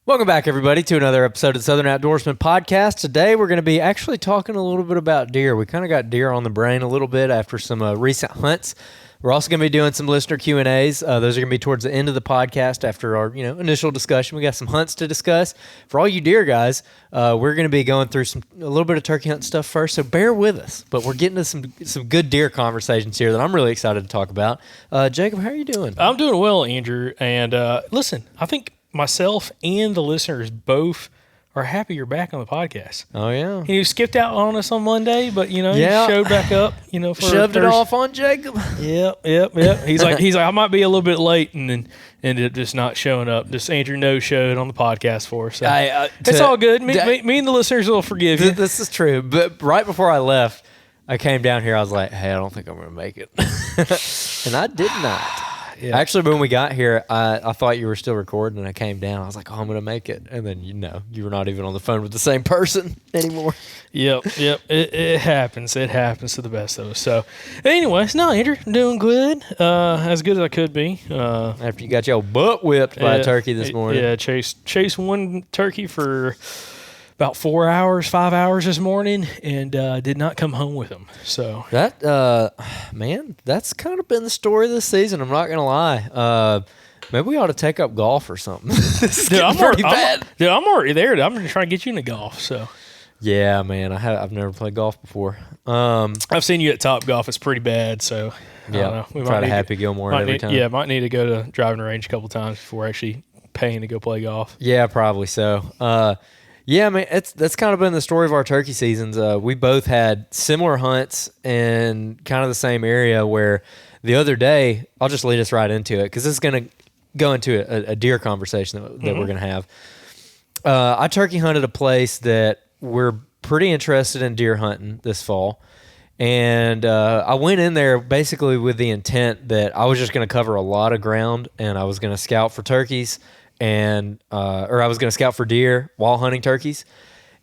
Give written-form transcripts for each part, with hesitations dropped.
Welcome back, everybody, to another episode of the Southern Outdoorsman Podcast. Today, we're going to be actually talking a little bit about deer. We kind of got deer on the brain a little bit after some recent hunts. We're also going to be doing some listener Q&As. Those are going to be towards the end of the podcast after our initial discussion. We got some hunts to discuss. For all you deer guys, we're going to be going through a little bit of turkey hunt stuff first, so bear with us. But we're getting to some good deer conversations here that I'm really excited to talk about. Jacob, how are you doing? I'm doing well, Andrew. And listen, I think myself and the listeners both are happy you're back on the podcast. Oh, yeah. You skipped out on us on Monday, but, you showed back up, for Shoved it off on Jacob. Yep. He's like, I might be a little bit late, and then ended up just not showing up. Just Andrew no-showed on the podcast for us. So it's all good. Me and the listeners will forgive you. This is true. But right before I left, I came down here. I was like, hey, I don't think I'm going to make it. And I did not. Yeah. Actually, when we got here, I thought you were still recording, and I came down. I was like, oh, I'm going to make it. And then, you were not even on the phone with the same person anymore. Yep. It happens. It happens to the best of us. So, anyways, no, Andrew, doing good. As good as I could be. After you got your butt whipped by a turkey this morning. Yeah, chased one turkey for about 5 hours this morning, and did not come home with him. So that man, that's kind of been the story this season. I'm not gonna lie. Maybe we ought to take up golf or something. I'm already there. I'm gonna try to get you into golf. So yeah, man, I've never played golf before. I've seen you at Top Golf. It's pretty bad. So yeah, we try to Happy Gilmore every time. Yeah, might need to go to driving range a couple times before actually paying to go play golf. Yeah, probably so. Yeah, man, that's kind of been the story of our turkey seasons. We both had similar hunts in kind of the same area where the other day, I'll just lead us right into it because this is going to go into a deer conversation that we're going to have. I turkey hunted a place that we're pretty interested in deer hunting this fall. And I went in there basically with the intent that I was just going to cover a lot of ground and I was going to scout for turkeys. Or I was going to scout for deer while hunting turkeys.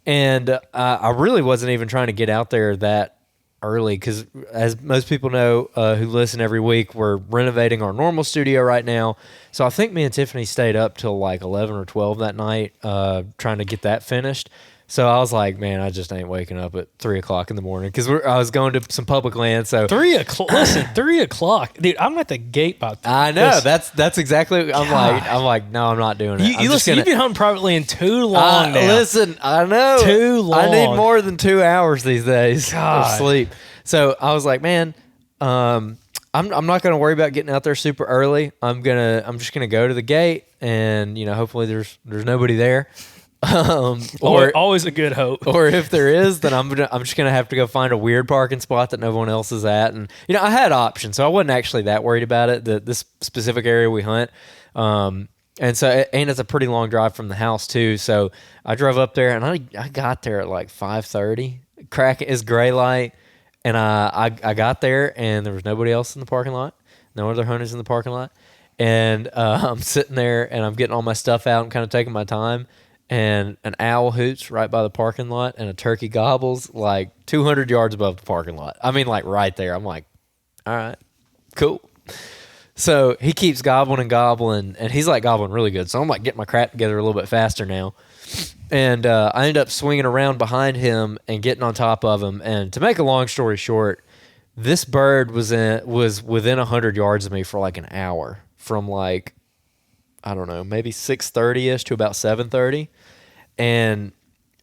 And I really wasn't even trying to get out there that early because, as most people know who listen every week, we're renovating our normal studio right now. So I think me and Tiffany stayed up till like 11 or 12 that night trying to get that finished. So I was like, man, I just ain't waking up at 3 o'clock in the morning because I was going to some public land. So 3 o'clock. Listen, 3 o'clock, dude. I'm at the gate by. I know that's exactly. I'm like, no, I'm not doing it. You've been hunting privately in too long now. Listen, I know too long. I need more than 2 hours these days of sleep. So I was like, man, I'm not going to worry about getting out there super early. I'm just gonna go to the gate and hopefully there's nobody there. Or always a good hope. Or if there is, then I'm just gonna have to go find a weird parking spot that no one else is at. And I had options, so I wasn't actually that worried about it. This specific area we hunt, and it's a pretty long drive from the house too. So I drove up there, and I got there at like 5:30. Crack is gray light, and I got there, and there was nobody else in the parking lot. No other hunters in the parking lot, and I'm sitting there, and I'm getting all my stuff out and kind of taking my time. And an owl hoots right by the parking lot, and a turkey gobbles like 200 yards above the parking lot. I mean, like right there. I'm like, all right, cool. So he keeps gobbling, and he's like gobbling really good. So I'm like getting my crap together a little bit faster now. And I end up swinging around behind him and getting on top of him. And to make a long story short, this bird was within 100 yards of me for like an hour from like, I don't know, maybe 6:30ish to about 7:30. And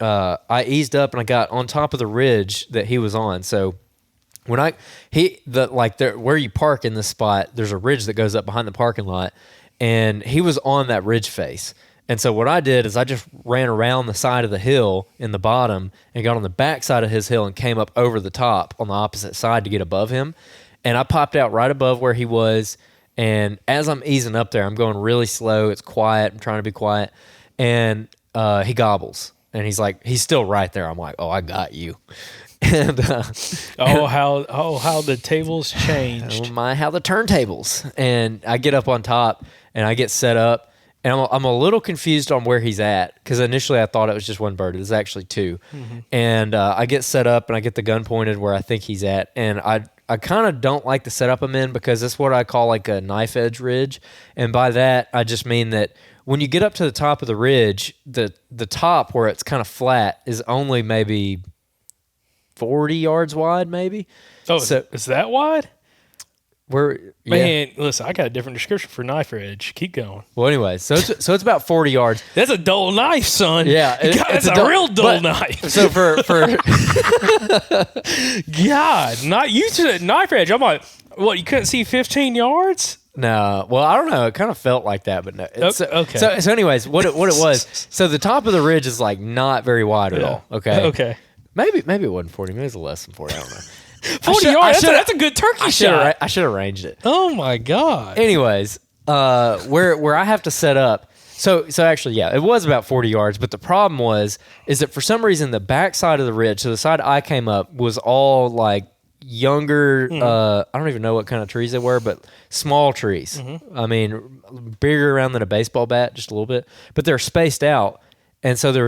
I eased up and I got on top of the ridge that he was on. So when where you park in this spot, there's a ridge that goes up behind the parking lot, and he was on that ridge face. And so what I did is I just ran around the side of the hill in the bottom and got on the back side of his hill and came up over the top on the opposite side to get above him. And I popped out right above where he was. And as I'm easing up there, I'm going really slow. It's quiet. I'm trying to be quiet. And he gobbles. And he's still right there. I'm like, oh, I got you. And how the tables changed. Oh my, how the turntables. And I get up on top and I get set up. And I'm a little confused on where he's at because initially I thought it was just one bird. It was actually two. Mm-hmm. And I get set up and I get the gun pointed where I think he's at. And I kind of don't like the setup I'm in because it's what I call like a knife edge ridge. And by that, I just mean that when you get up to the top of the ridge, the top where it's kind of flat is only maybe 40 yards wide, maybe. Oh, so is that wide? Man, listen, I got a different description for knife edge. Keep going. Well, anyway, so it's about 40 yards. That's a dull knife, son. Yeah, it's a real dull knife. So for God, not you to knife edge. I'm like, what? You couldn't see 15 yards? No, well, I don't know. It kind of felt like that, but no. Okay. So anyways, what it was. So the top of the ridge is like not very wide at all. Okay. Okay. Maybe it wasn't 40. Maybe it was less than 40. I don't know. 40 yards. That's a good turkey shot. I should have arranged it. Oh my God. Anyways, where I have to set up. So actually, yeah, it was about 40 yards. But the problem is that for some reason the back side of the ridge, so the side I came up, was all like younger. I don't even know what kind of trees they were, but small trees. I mean, bigger around than a baseball bat, just a little bit. But they're spaced out, and so there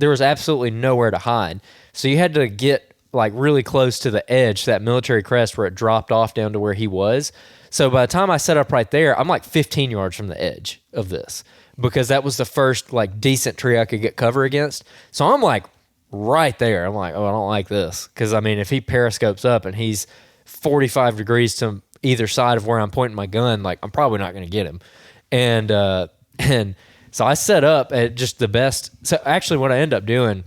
was absolutely nowhere to hide. So you had to get like really close to the edge, that military crest where it dropped off down to where he was. So by the time I set up right there, I'm like 15 yards from the edge of this, because that was the first like decent tree I could get cover against. So I'm like right there. I'm like, oh, I don't like this. Because I mean, if he periscopes up and he's 45 degrees to either side of where I'm pointing my gun, like I'm probably not going to get him. And so I set up at just the best. So actually what I end up doing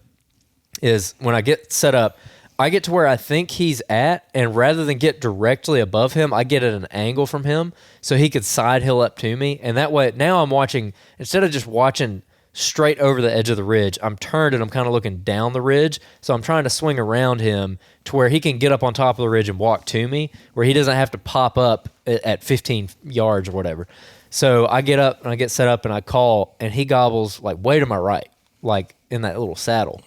is when I get set up, I get to where I think he's at, and rather than get directly above him, I get at an angle from him so he could side hill up to me. And that way, now I'm watching, instead of just watching straight over the edge of the ridge, I'm turned and I'm kind of looking down the ridge. So I'm trying to swing around him to where he can get up on top of the ridge and walk to me, where he doesn't have to pop up at 15 yards or whatever. So I get up and I get set up and I call, and he gobbles like way to my right, like in that little saddle.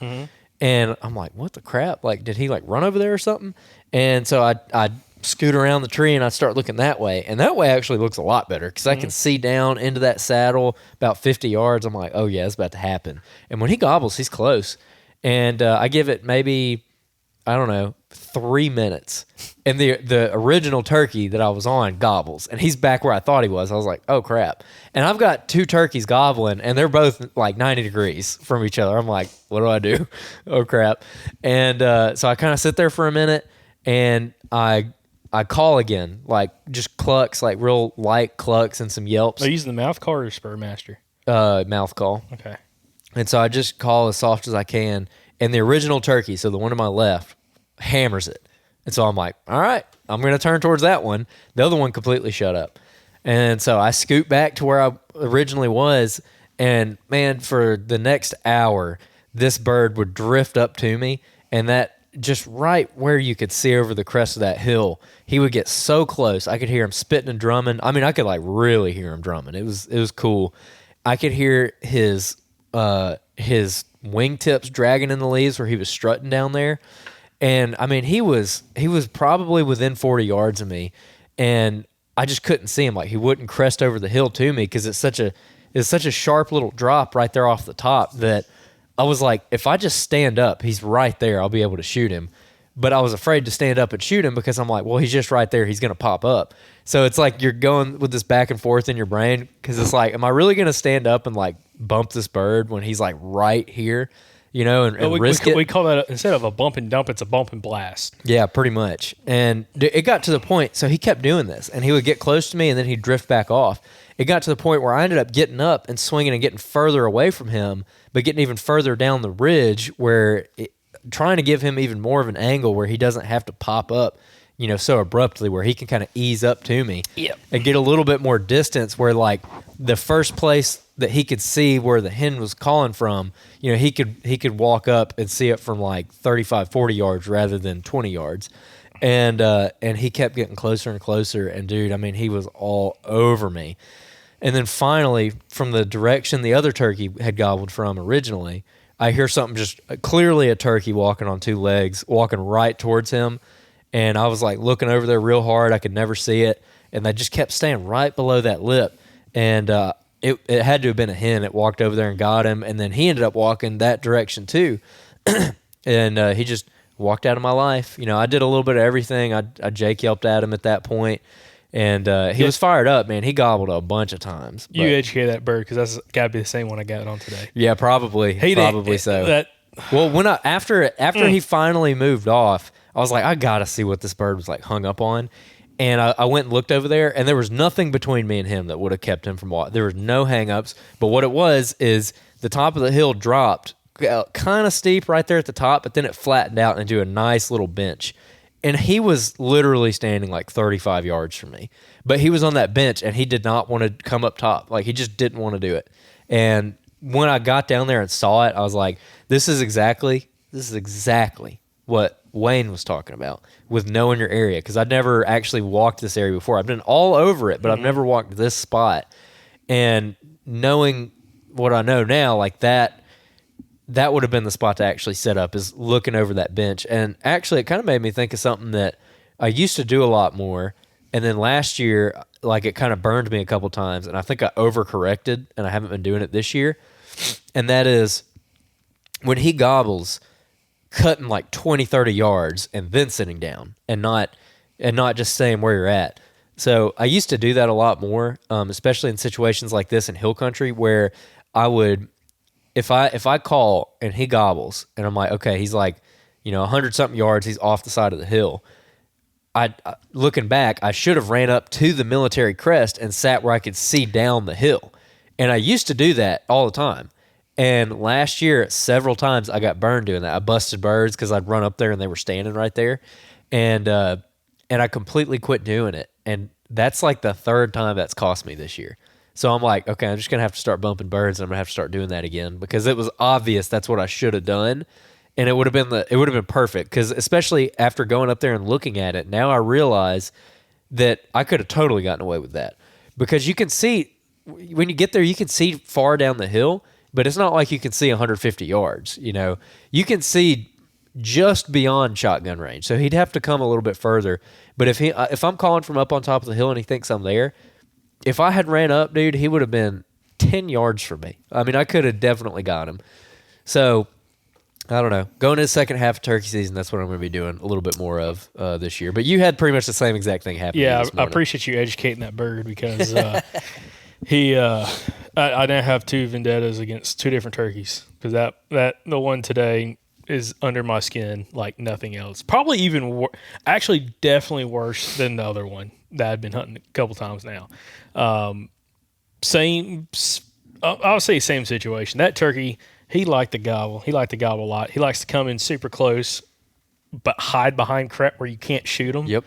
And I'm like, what the crap? Like, did he like run over there or something? And so I scoot around the tree and I start looking that way. And that way actually looks a lot better because I can see down into that saddle about 50 yards. I'm like, oh yeah, it's about to happen. And when he gobbles, he's close. And I give it maybe, I don't know, 3 minutes. And the original turkey that I was on gobbles. And he's back where I thought he was. I was like, oh crap. And I've got two turkeys gobbling, and they're both like 90 degrees from each other. I'm like, what do I do? Oh crap. And so I kind of sit there for a minute, and I call again, like just clucks, like real light clucks and some yelps. Are you using the mouth call or Spurmaster? Mouth call. Okay. And so I just call as soft as I can. And the original turkey, so the one to my left, hammers it. And so I'm like, all right, I'm going to turn towards that one. The other one completely shut up. And so I scoot back to where I originally was. And man, for the next hour, this bird would drift up to me. And that just right where you could see over the crest of that hill, he would get so close. I could hear him spitting and drumming. I mean, I could like really hear him drumming. It was cool. I could hear his wingtips dragging in the leaves where he was strutting down there. And I mean, he was probably within 40 yards of me, and I just couldn't see him. Like, he wouldn't crest over the hill to me because it's such a sharp little drop right there off the top that I was like, if I just stand up, he's right there. I'll be able to shoot him. But I was afraid to stand up and shoot him because I'm like, well, he's just right there. He's going to pop up. So it's like you're going with this back and forth in your brain because it's like, am I really going to stand up and like bump this bird when he's like right here, you know, and risk it? We call that, instead of a bump and dump, it's a bump and blast. Yeah, pretty much. And it got to the point, so he kept doing this, and he would get close to me and then he'd drift back off. It got to the point where I ended up getting up and swinging and getting further away from him, but getting even further down the ridge where trying to give him even more of an angle where he doesn't have to pop up, you know, so abruptly, where he can kind of ease up to me and get a little bit more distance where like the first place that he could see where the hen was calling from, you know, he could walk up and see it from like 35, 40 yards rather than 20 yards. And he kept getting closer and closer. And dude, I mean, he was all over me. And then finally, from the direction the other turkey had gobbled from originally, I hear something, just clearly a turkey walking on two legs, walking right towards him. And I was like looking over there real hard. I could never see it. And they just kept staying right below that lip. And it had to have been a hen that walked over there and got him. And then he ended up walking that direction too. And he just walked out of my life. You know, I did a little bit of everything. I Jake yelped at him at that point. And he was fired up, man. He gobbled a bunch of times. You educated that bird because that's got to be the same one I got on today. Yeah, probably. Probably so. Well, when after he finally moved off, I was like, I got to see what this bird was like hung up on. And I went and looked over there, and there was nothing between me and him that would have kept him from walking. There was no hang-ups. But what it was is the top of the hill dropped kind of steep right there at the top, but then it flattened out into a nice little bench. And he was literally standing like 35 yards from me. But he was on that bench, and he did not want to come up top. Like, he just didn't want to do it. And when I got down there and saw it, I was like, this is exactly what Wayne was talking about with knowing your area. Because I'd never actually walked this area before. I've been all over it, but I've never walked this spot. And knowing what I know now, like that would have been the spot to actually set up, is looking over that bench. And actually, it kind of made me think of something that I used to do a lot more. And then last year, like, it kind of burned me a couple times. And I think I overcorrected, and I haven't been doing it this year. And that is when he gobbles, cutting like 20, 30 yards and then sitting down and not just staying where you're at. So I used to do that a lot more, especially in situations like this in hill country, where I would, if I call and he gobbles and I'm like, okay, he's like, 100-something yards, he's off the side of the hill. Looking back, I should have ran up to the military crest and sat where I could see down the hill. And I used to do that all the time. And last year, several times I got burned doing that. I busted birds because I'd run up there and they were standing right there. And I completely quit doing it. And that's like the third time that's cost me this year. So I'm like, okay, I'm just going to have to start bumping birds, and I'm going to have to start doing that again, because it was obvious that's what I should have done. And it would have been perfect, because especially after going up there and looking at it, now I realize that I could have totally gotten away with that, because you can see, when you get there, you can see far down the hill, but it's not like you can see 150 yards. You can see just beyond shotgun range. So he'd have to come a little bit further. But if I'm calling from up on top of the hill and he thinks I'm there, if I had ran up, dude, he would have been 10 yards from me. I mean, I could have definitely got him. So I don't know. Going into the second half of turkey season, that's what I'm going to be doing a little bit more of this year. But you had pretty much the same exact thing happen. Yeah, I appreciate you educating that bird, because I now have two vendettas against two different turkeys, because that the one today is under my skin like nothing else. Probably even actually definitely worse than the other one that I've been hunting a couple times now. I would say same situation. That turkey, he liked to gobble. He liked to gobble a lot. He likes to come in super close, but hide behind crap where you can't shoot him. Yep.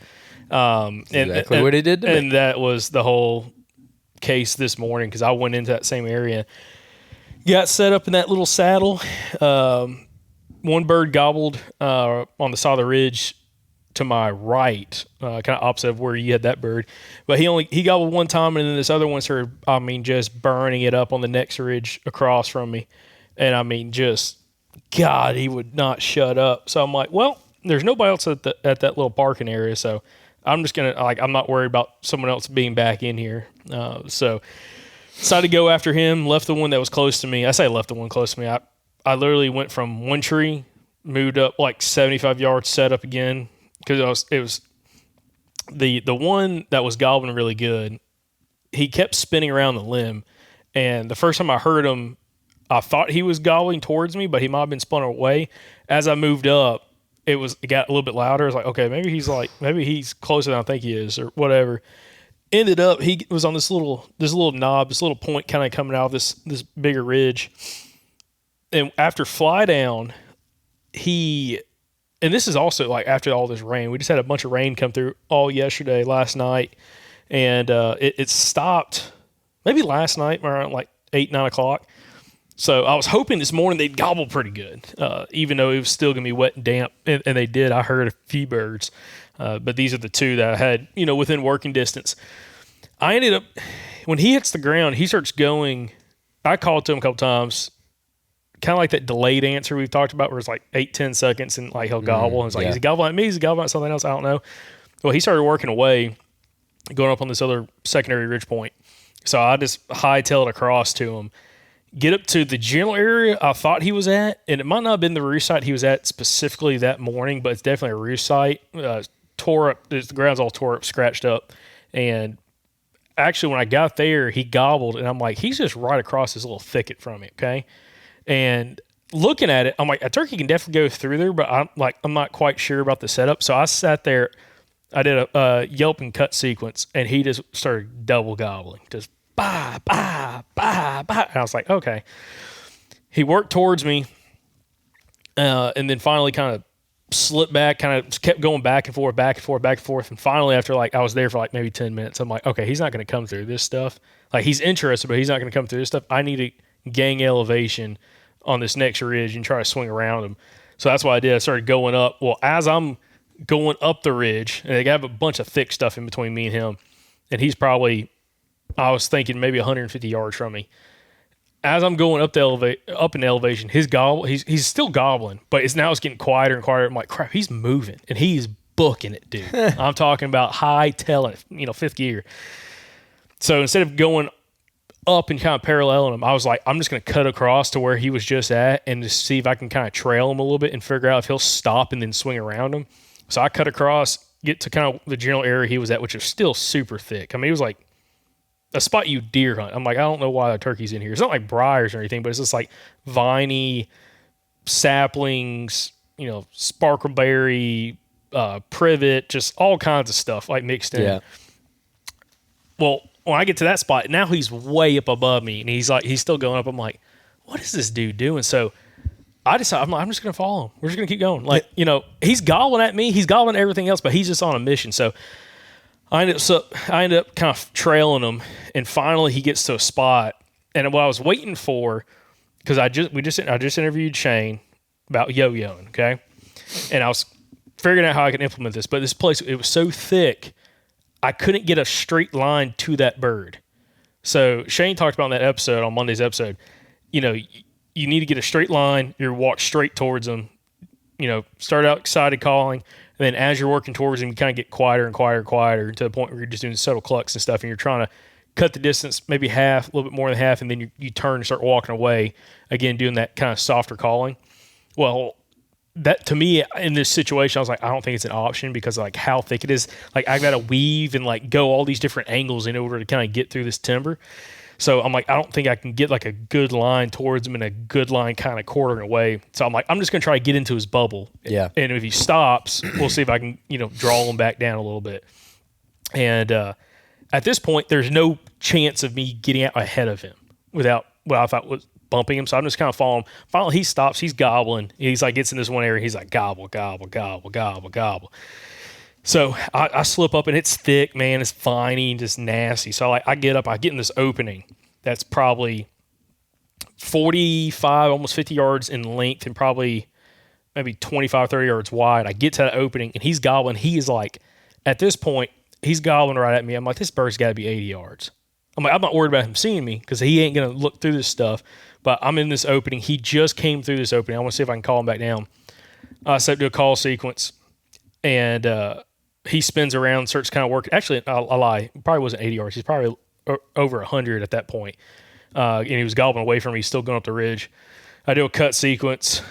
Exactly what he did to me. And that was the whole case this morning, because I went into that same area, got set up in that little saddle. One bird gobbled on the side of the ridge to my right, kind of opposite of where you had that bird. But he gobbled one time, and then this other one started, just burning it up on the next ridge across from me. And God, he would not shut up. So I'm like, well, there's nobody else at that little parking area, so I'm just going to, I'm not worried about someone else being back in here. So decided to go after him, left the one that was close to me. I say left the one close to me. I literally went from one tree, moved up like 75 yards, set up again, because it was the one that was gobbling really good. He kept spinning around the limb, and the first time I heard him, I thought he was gobbling towards me, but he might have been spun away. As I moved up, it got a little bit louder. I was like, okay, maybe he's closer than I think he is, or whatever. Ended up, he was on this little knob, this little point kind of coming out of this bigger ridge. And after fly down, and this is also like after all this rain, we just had a bunch of rain come through all yesterday, last night, and it stopped maybe last night around like 8, 9 o'clock. So I was hoping this morning they'd gobble pretty good, even though it was still going to be wet and damp, and they did. I heard a few birds, but these are the two that I had, within working distance. I ended up, when he hits the ground, he starts going. I called to him a couple times, kind of like that delayed answer we've talked about, where it's like 8, 10 seconds, and like he'll gobble. And it's like, Is he gobbling at me? Is he gobbling at something else? I don't know. Well, he started working away, going up on this other secondary ridge point. So I just hightailed across to him. Get up to the general area I thought he was at, and it might not have been the roost site he was at specifically that morning, but it's definitely a roost site. Tore up, the ground's all tore up, scratched up. And actually, when I got there, he gobbled, and I'm like, he's just right across this little thicket from me, okay? And looking at it, I'm like, a turkey can definitely go through there, but I'm not quite sure about the setup. So I sat there, I did a yelp and cut sequence, and he just started double gobbling, just bah, bah, bah, bah. And I was like, okay. He worked towards me, and then finally kind of slipped back, kind of kept going back and forth, back and forth, back and forth. And finally, after like I was there for like maybe 10 minutes, I'm like, okay, he's not going to come through this stuff. Like, he's interested, but he's not going to come through this stuff. I need to gain elevation on this next ridge and try to swing around him. So that's what I did. I started going up. Well, as I'm going up the ridge, and they have a bunch of thick stuff in between me and him, and he's probably, I was thinking maybe 150 yards from me. As I'm going up up in elevation, he's still gobbling, but it's getting quieter and quieter. I'm like, crap, he's moving, and he's booking it, dude. I'm talking about high tailing, fifth gear. So instead of going up and kind of paralleling him, I was like, I'm just going to cut across to where he was just at and just see if I can kind of trail him a little bit and figure out if he'll stop and then swing around him. So I cut across, get to kind of the general area he was at, which is still super thick. I mean, it was like a spot you deer hunt. I'm like, I don't know why the turkey's in here. It's not like briars or anything, but it's just like viney saplings, sparkleberry, privet, just all kinds of stuff like mixed in. Yeah. Well, when I get to that spot, now he's way up above me, and he's still going up. I'm like, what is this dude doing? So I decided, I'm just going to follow him. We're just going to keep going. Like, he's gobbling at me. He's gobbling at everything else, but he's just on a mission. So I ended up kind of trailing him, and finally he gets to a spot. And what I was waiting for, because I just interviewed Shane about yo-yoing, okay? And I was figuring out how I could implement this, but this place, it was so thick, I couldn't get a straight line to that bird. So Shane talked about in that episode, on Monday's episode, you need to get a straight line, you walk straight towards them, start out excited calling, and then as you're working towards them, you kind of get quieter and quieter and quieter to the point where you're just doing subtle clucks and stuff, and you're trying to cut the distance maybe half, a little bit more than half, and then you turn and start walking away, again, doing that kind of softer calling. Well, that to me in this situation, I was like, I don't think it's an option because of like how thick it is. Like, I got to weave and like go all these different angles in order to kind of get through this timber. So I'm like, I don't think I can get like a good line towards him and a good line kind of quartering away. So I'm like, I'm just going to try to get into his bubble. Yeah. And if he stops, we'll see if I can, draw him back down a little bit. And at this point, there's no chance of me getting out ahead of him without what I thought was bumping him. So I'm just kind of following him. Finally, he stops. He's gobbling. He's like, gets in this one area. He's like, gobble, gobble, gobble, gobble, gobble. So I slip up, and it's thick, man. It's viney and just nasty. So I get up. I get in this opening that's probably 45, almost 50 yards in length and probably maybe 25, 30 yards wide. I get to that opening, and he's gobbling. He is like, at this point, he's gobbling right at me. I'm like, this bird's got to be 80 yards. I'm like, I'm not worried about him seeing me because he ain't going to look through this stuff. But I'm in this opening. He just came through this opening. I want to see if I can call him back down. I set up to a call sequence, and he spins around, starts kind of working. Actually, I lie. It probably wasn't 80 yards. He's probably over 100 at that point. And he was gobbling away from me. He's still going up the ridge. I do a cut sequence.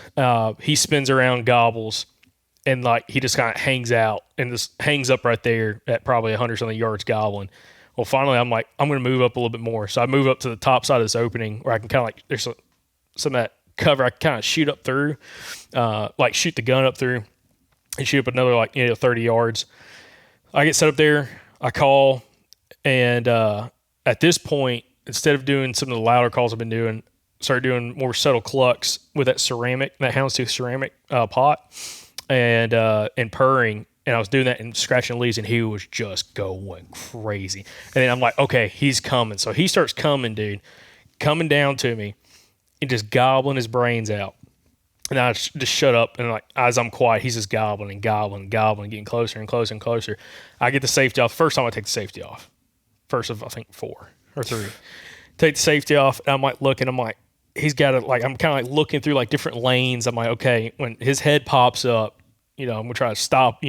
He spins around, gobbles, and like he just kind of hangs out and just hangs up right there at probably 100-something yards gobbling. Well, finally, I'm like, I'm going to move up a little bit more. So I move up to the top side of this opening where I can kind of like, there's some of that cover I can kind of shoot up through, like shoot the gun up through and shoot up another like 30 yards. I get set up there, I call, and at this point, instead of doing some of the louder calls I've been doing, started doing more subtle clucks with that houndstooth ceramic pot and purring. And I was doing that and scratching leaves, and he was just going crazy. And then I'm like, okay, he's coming. So he starts coming, dude, coming down to me and just gobbling his brains out. And I just shut up, and like as I'm quiet, he's just gobbling and gobbling and gobbling, getting closer and closer and closer. I get the safety off. First time I take the safety off. First of, I think, 4 or 3. Take the safety off, and I'm like looking. I'm like, he's got it. Like I'm kind of like looking through like different lanes. I'm like, okay, when his head pops up, I'm gonna try to stop.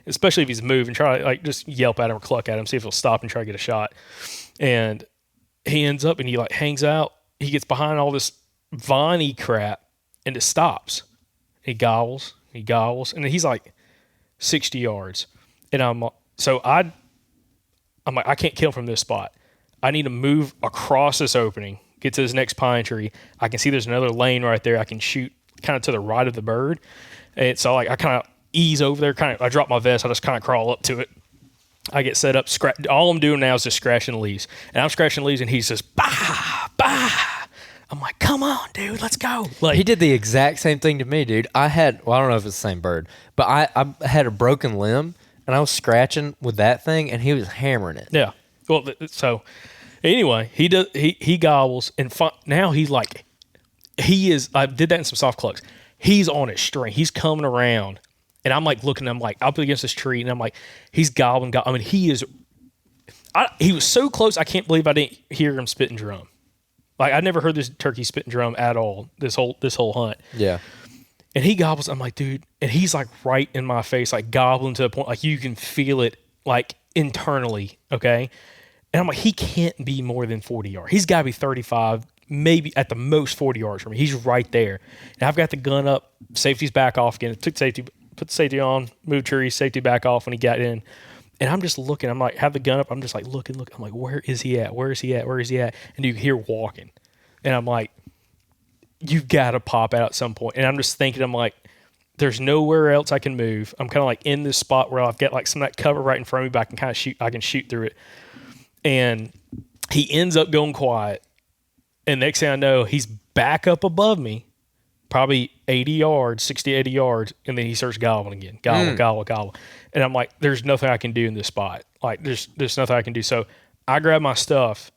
Especially if he's moving, try to like just yelp at him or cluck at him, see if he'll stop and try to get a shot. And he ends up and he like hangs out. He gets behind all this viney crap. And it stops. He gobbles, and he's like 60 yards. And I I'm like, I can't kill from this spot. I need to move across this opening, get to this next pine tree. I can see there's another lane right there. I can shoot kind of to the right of the bird. And so like I kind of ease over there, I drop my vest. I just kind of crawl up to it. I get set up. All I'm doing now is just scratching the leaves. And I'm scratching leaves, and he's just, bah, bah. I'm like, come on, dude, let's go. Like, he did the exact same thing to me, dude. I don't know if it's the same bird, but I had a broken limb, and I was scratching with that thing, and he was hammering it. Yeah. Well, so anyway, he gobbles, and now he's like, I did that in some soft clucks. He's on his string. He's coming around, and I'm like looking, I'm like up against this tree, and I'm like, he's gobbling. I mean, he was so close, I can't believe I didn't hear him spitting drum. Like, I never heard this turkey spitting drum at all this whole hunt. Yeah. And he gobbles. I'm like, dude. And he's like right in my face, like gobbling to the point, like you can feel it like internally. Okay. And I'm like, he can't be more than 40 yards. He's got to be 35, maybe at the most 40 yards from me. He's right there. And I've got the gun up. Safety's back off again. Put the safety on, move tree, safety back off when he got in. And I'm just looking. I'm like, have the gun up. I'm just like looking. I'm like, where is he at? Where is he at? Where is he at? And you hear walking. And I'm like, you've got to pop out at some point. And I'm just thinking, I'm like, there's nowhere else I can move. I'm kind of like in this spot where I've got like some of that cover right in front of me, but I can kind of shoot. I can shoot through it. And he ends up going quiet. And next thing I know, he's back up above me, probably 80 yards, 60, 80 yards. And then he starts gobbling again. Gobble. And I'm like, there's nothing I can do in this spot. Like, there's nothing I can do. So I grab my stuff.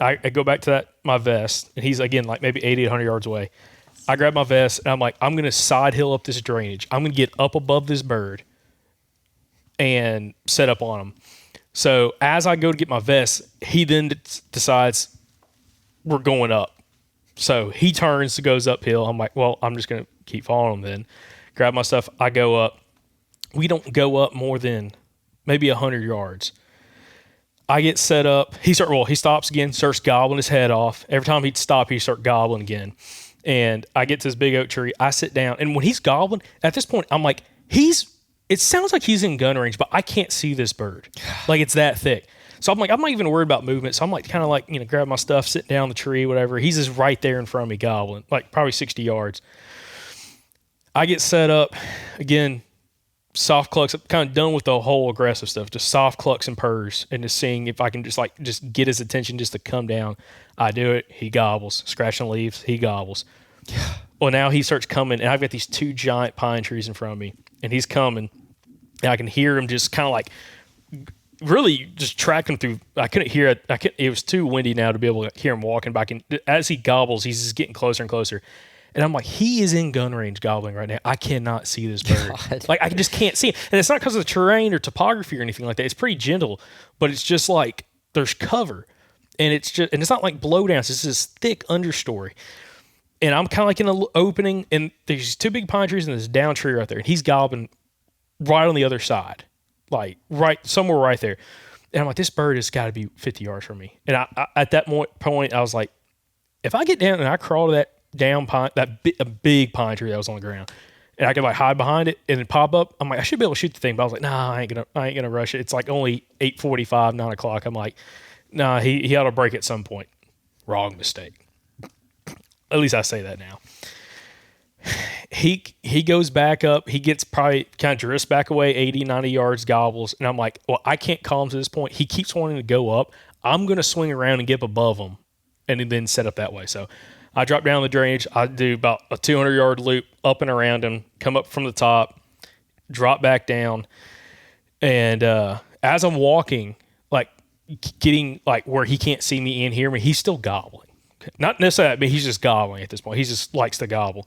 I go back to my vest, and he's, again, like maybe 80, 100 yards away. I grab my vest, and I'm like, I'm going to side hill up this drainage. I'm going to get up above this bird and set up on him. So as I go to get my vest, he then decides we're going up. So he turns, goes uphill. I'm like, well, I'm just going to keep following him then. Grab my stuff. I go up. We don't go up more than maybe 100 yards. I get set up. He stops again, starts gobbling his head off. Every time he'd stop, he'd start gobbling again. And I get to this big oak tree. I sit down. And when he's gobbling, at this point, I'm like, it sounds like he's in gun range, but I can't see this bird. Like, it's that thick. So I'm like, I'm not even worried about movement. So I'm like, kind of like, grab my stuff, sit down the tree, whatever. He's just right there in front of me gobbling, like probably 60 yards. I get set up again, soft clucks. I'm kind of done with the whole aggressive stuff, just soft clucks and purrs, and just seeing if I can just get his attention just to come down. I do it. He gobbles, scratching leaves. He gobbles. Well, now he starts coming, and I've got these two giant pine trees in front of me, and he's coming, and I can hear him just kind of like really just tracking through. I couldn't hear it. It was too windy now to be able to hear him walking back. And as he gobbles, he's just getting closer and closer. And I'm like, he is in gun range gobbling right now. I cannot see this bird. God. Like, I just can't see it. And it's not because of the terrain or topography or anything like that. It's pretty gentle, but it's just like there's cover. And it's not like blowdowns. It's this thick understory. And I'm kind of like in an opening, and there's these two big pine trees and this down tree right there. And he's gobbling right on the other side, like right somewhere right there. And I'm like, this bird has got to be 50 yards from me. And I at that point, I was like, if I get down and I crawl to that down pine, a big pine tree that was on the ground, and I could like hide behind it and then pop up, I'm like, I should be able to shoot the thing. But I was like, nah, I ain't gonna rush it. It's like only 8:45, 9 o'clock. I'm like, nah, he ought to break at some point. Wrong mistake. At least I say that now. He goes back up. He gets probably kind of drifts back away 80, 90 yards, gobbles. And I'm like, well, I can't call him to this point. He keeps wanting to go up. I'm going to swing around and get up above him and then set up that way. So I drop down the drainage. I do about a 200-yard loop up and around him, come up from the top, drop back down. And as I'm walking, like getting like where he can't see me and hear me, he's still gobbling. Not necessarily, but he's just gobbling at this point. He just likes to gobble.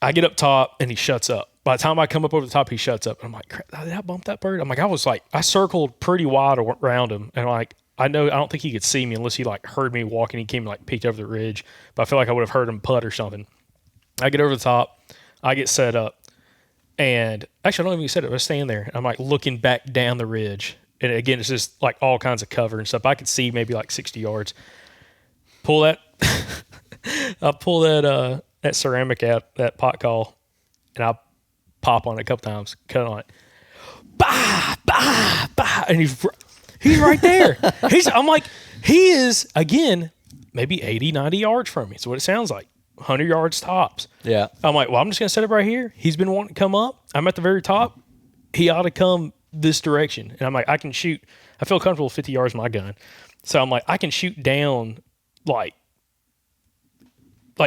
I get up top and he shuts up. By the time I come up over the top, he shuts up. And I'm like, crap, did I bump that bird? I'm like, I circled pretty wide around him. And like, I don't think he could see me unless he like heard me walking. He came and like peeked over the ridge, but I feel like I would have heard him putt or something. I get over the top. I get set up. And actually, I don't even get set up. I was standing there. I'm like looking back down the ridge. And again, it's just like all kinds of cover and stuff. I could see maybe like 60 yards. I pull that ceramic out, that pot call, and I pop on it a couple times, cut on it. Bah, bah, bah. And He's right there. I'm like, he is, again, maybe 80, 90 yards from me. That's what it sounds like. 100 yards tops. Yeah. I'm like, well, I'm just going to set up right here. He's been wanting to come up. I'm at the very top. He ought to come this direction. And I'm like, I can shoot. I feel comfortable with 50 yards with my gun. So I'm like, I can shoot down like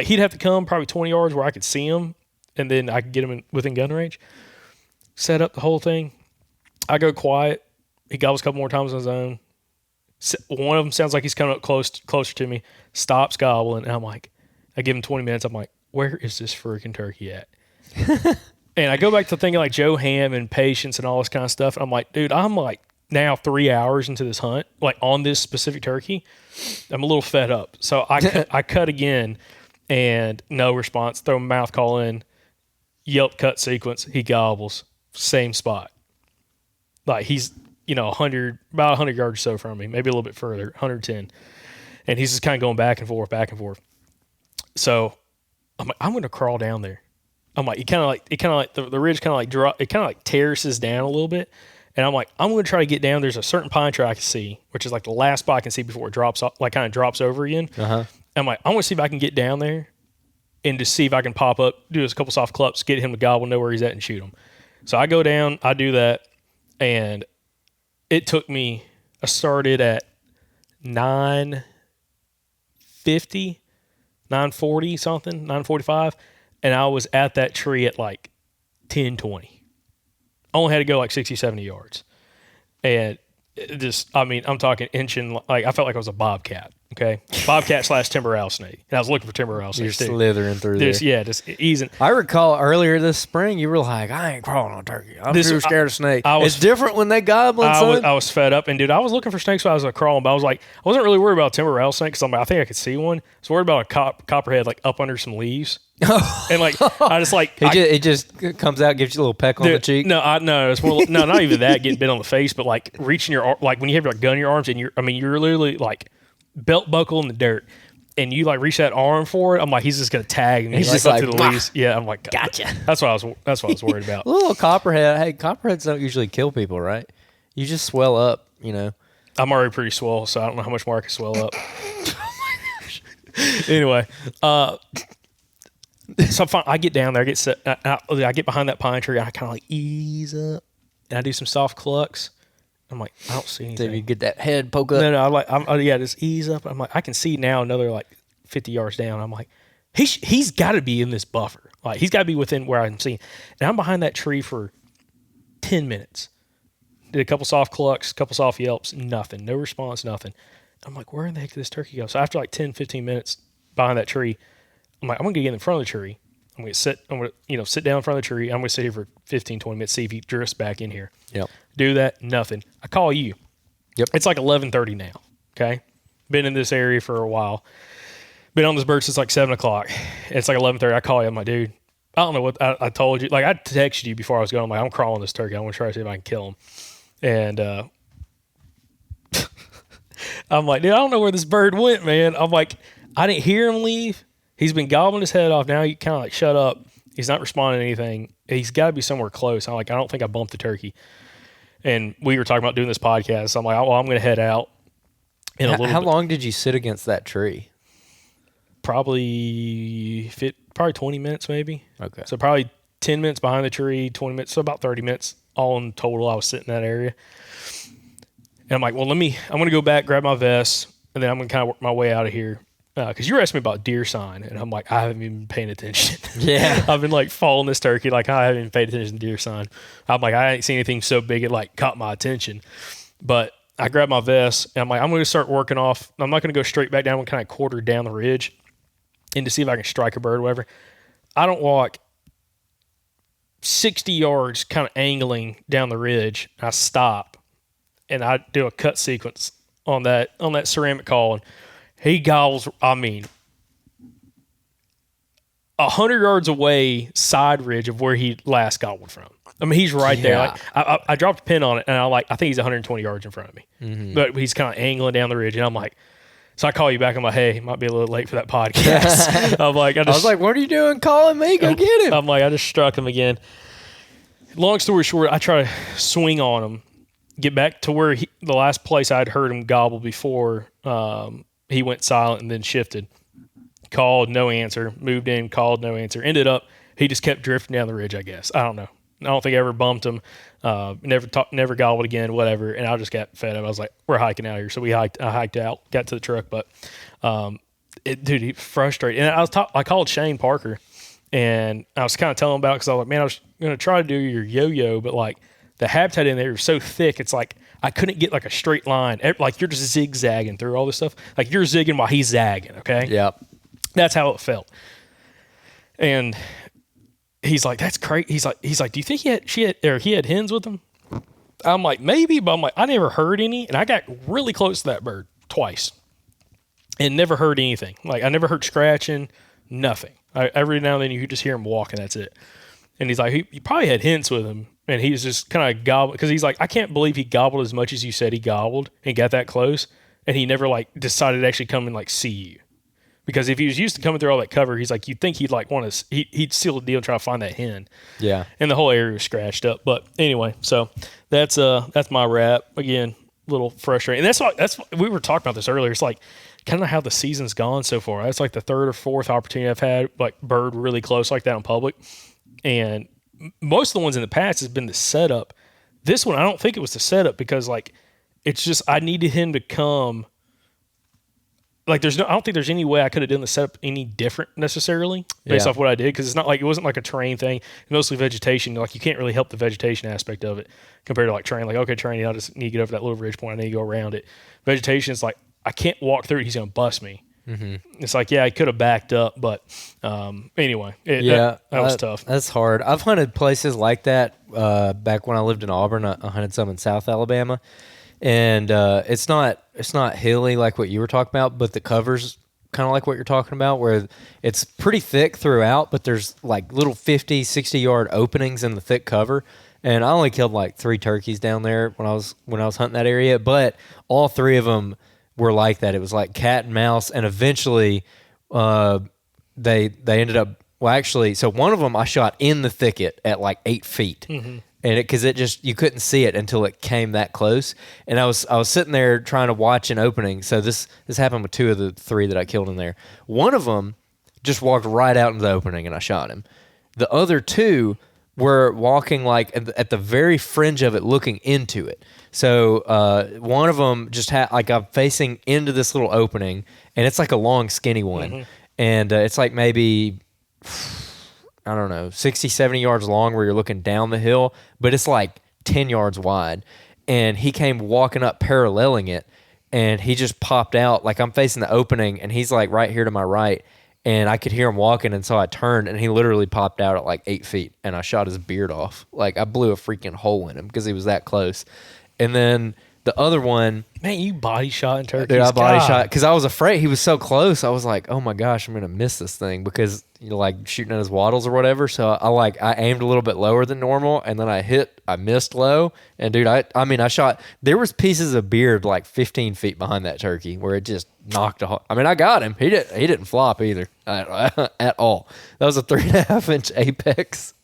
he'd have to come probably 20 yards where I could see him, and then I could get him within gun range. Set up the whole thing. I go quiet. He gobbles a couple more times on his own. One of them sounds like he's coming up closer to me. Stops gobbling, and I'm like, I give him 20 minutes. I'm like, where is this freaking turkey at? And I go back to thinking like Joe Ham and patience and all this kind of stuff. And I'm like, dude, I'm like now 3 hours into this hunt, like on this specific turkey. I'm a little fed up. So I cut again, and no response. Throw a mouth call in, yelp cut sequence. He gobbles. Same spot. Like he's, about 100 yards or so from me, maybe a little bit further, 110. And he's just kind of going back and forth. So I'm like, I'm going to crawl down there. I'm like, the ridge kind of like drop, it kind of like terraces down a little bit. And I'm like, I'm going to try to get down. There's a certain pine tree I can see, which is like the last spot I can see before it drops off, like kind of drops over again. Uh-huh. I'm like, I want to see if I can get down there and just see if I can pop up, do a couple soft clups, get him to gobble, know where he's at, and shoot him. So I go down, I do that, and it took me, I started at 9:50, 9:40 something, 9:45, and I was at that tree at like 10:20. Only had to go like 60, 70 yards. And I'm talking inching, like I felt like I was a bobcat. Okay, bobcat / timber rattlesnake, and I was looking for timber rattlesnakes. You're slithering through there. Yeah, just easing. I recall earlier this spring, you were like, "I ain't crawling on turkey. I'm too scared of snake." It's different when they gobbling. I was fed up, and dude, I was looking for snakes while I was crawling, but I was like, I wasn't really worried about timber rattlesnake because I'm like, I think I could see one. I was worried about a copperhead like up under some leaves, and like I just like it just comes out, gives you a little peck on the cheek. No, it's more no, not even that, getting bit on the face, but like reaching your like when you have your gun in your arms and you're literally like belt buckle in the dirt, and you like reach that arm for it. I'm like, he's just gonna tag me. He's just up like, to the leaves. Yeah, I'm like, gotcha. That's what I was worried about. Little copperhead. Hey, copperheads don't usually kill people, right? You just swell up, I'm already pretty swole, so I don't know how much more I can swell up. Oh my gosh. Anyway, so I get down there, I get set, I get behind that pine tree, and I kind of like ease up, and I do some soft clucks. I'm like, I don't see anything. So you get that head poke up. No, just ease up. I'm like, I can see now another like 50 yards down. I'm like, he's got to be in this buffer. Like he's got to be within where I'm seeing. And I'm behind that tree for 10 minutes. Did a couple soft clucks, couple soft yelps, nothing, no response, nothing. I'm like, where in the heck did this turkey go? So after like 10, 15 minutes behind that tree, I'm like, I'm gonna get in front of the tree. I'm gonna sit down in front of the tree. I'm gonna sit here for 15, 20 minutes, see if he drifts back in here. Yep. Do that, nothing. I call you. Yep. It's like 11:30 now. Okay. Been in this area for a while. Been on this bird since like 7 o'clock. It's like 11:30. I call you. I'm like, dude, I don't know what I told you. Like I texted you before I was going. I'm like, I'm crawling this turkey. I want to try to see if I can kill him. And I'm like, dude, I don't know where this bird went, man. I'm like, I didn't hear him leave. He's been gobbling his head off. Now he kind of like shut up. He's not responding to anything. He's got to be somewhere close. I'm like, I don't think I bumped the turkey. And we were talking about doing this podcast. So I'm like, well, I'm going to head out. How long did you sit against that tree? Probably 20 minutes maybe. Okay. So probably 10 minutes behind the tree, 20 minutes. So about 30 minutes all in total. I was sitting in that area. And I'm like, well, I'm going to go back, grab my vest, and then I'm going to kind of work my way out of here. Because you were asking me about deer sign, and I'm like, I haven't even been paying attention. Yeah. I've been like following this turkey, like I haven't even paid attention to deer sign. I'm like, I ain't seen anything so big it like caught my attention. But I grabbed my vest, and I'm like, I'm going to start working off. I'm not going to go straight back down. I'm going to kind of quarter down the ridge and to see if I can strike a bird or whatever. I don't walk 60 yards kind of angling down the ridge. I stop, and I do a cut sequence on that ceramic call, and he gobbles, 100 yards away, side ridge of where he last gobbled from. I mean, he's right there. Like, I dropped a pin on it, and I think he's 120 yards in front of me. Mm-hmm. But he's kind of angling down the ridge, and I'm like, so I call you back. I'm like, hey, might be a little late for that podcast. I'm like, I was like, what are you doing calling me? Go get him. I'm like, I just struck him again. Long story short, I try to swing on him, get back to where the last place I'd heard him gobble before he went silent and then shifted. Called, no answer. Moved in, called, no answer. Ended up, he just kept drifting down the ridge, I guess. I don't know. I don't think I ever bumped him. Never gobbled again, whatever. And I just got fed up. I was like, we're hiking out here. So I hiked out, got to the truck. But, dude, he was frustrated. And I called Shane Parker, and I was kind of telling him about it because I was like, man, I was going to try to do your yo-yo, but like the habitat in there is so thick. It's like I couldn't get like a straight line. Like you're just zigzagging through all this stuff. Like you're zigging while he's zagging, okay? Yeah. That's how it felt. And he's like, that's crazy. He's like, do you think he had hens with him? I'm like, maybe, but I'm like, I never heard any, and I got really close to that bird twice, and never heard anything. Like I never heard scratching, nothing. Every now and then you could just hear him walking. That's it. And he's like, he probably had hens with him, and he was just kind of gobbled because he's like, I can't believe he gobbled as much as you said he gobbled and got that close, and he never like decided to actually come and like see you. Because if he was used to coming through all that cover, he's like, you'd think he'd like want to, he'd seal the deal and try to find that hen. Yeah. And the whole area was scratched up. But anyway, so that's my wrap. Again, a little frustrating. And we were talking about this earlier. It's like kind of how the season's gone so far. That's like the third or fourth opportunity I've had, like bird really close like that in public. And most of the ones in the past has been the setup. This one, I don't think it was the setup because like, it's just, I needed him to come. Like I don't think there's any way I could have done the setup any different necessarily based off what I did, because it's not like it wasn't like a terrain thing. Mostly vegetation. Like you can't really help the vegetation aspect of it compared to like terrain. Like okay, terrain, I just need to get over that little ridge point. I need to go around it. Vegetation is like I can't walk through it. He's gonna bust me. Mm-hmm. It's like I could have backed up, but anyway, that was tough. That's hard. I've hunted places like that back when I lived in Auburn. I hunted some in South Alabama. And it's not hilly like what you were talking about, but the cover's kind of like what you're talking about, where it's pretty thick throughout, but there's like little 50, 60-yard openings in the thick cover. And I only killed like 3 turkeys down there when I was hunting that area, but all 3 of them were like that. It was like cat and mouse, and eventually they ended up, well, actually, so one of them I shot in the thicket at like 8 feet. Mm-hmm. And because it just, you couldn't see it until it came that close. And I was sitting there trying to watch an opening. So this happened with 2 of the 3 that I killed in there. One of them just walked right out into the opening and I shot him. The other 2 were walking like at the very fringe of it, looking into it. So one of them just had, like I'm facing into this little opening, and it's like a long skinny one. Mm-hmm. And it's like maybe, I don't know, 60, 70 yards long where you're looking down the hill, but it's like 10 yards wide. And he came walking up paralleling it, and he just popped out. Like I'm facing the opening, and he's like right here to my right, and I could hear him walking, and so I turned, and he literally popped out at like 8 feet, and I shot his beard off. Like I blew a freaking hole in him because he was that close. And then the other one, man, you body shot in turkeys. Dude, I body shot because I was afraid. He was so close. I was like, oh my gosh, I'm gonna miss this thing because like shooting at his wattles or whatever. So I aimed a little bit lower than normal, and then I missed low. And dude, I shot. There was pieces of beard like 15 feet behind that turkey where it just knocked a. I mean, I got him. He didn't flop either at all. That was a 3.5 inch apex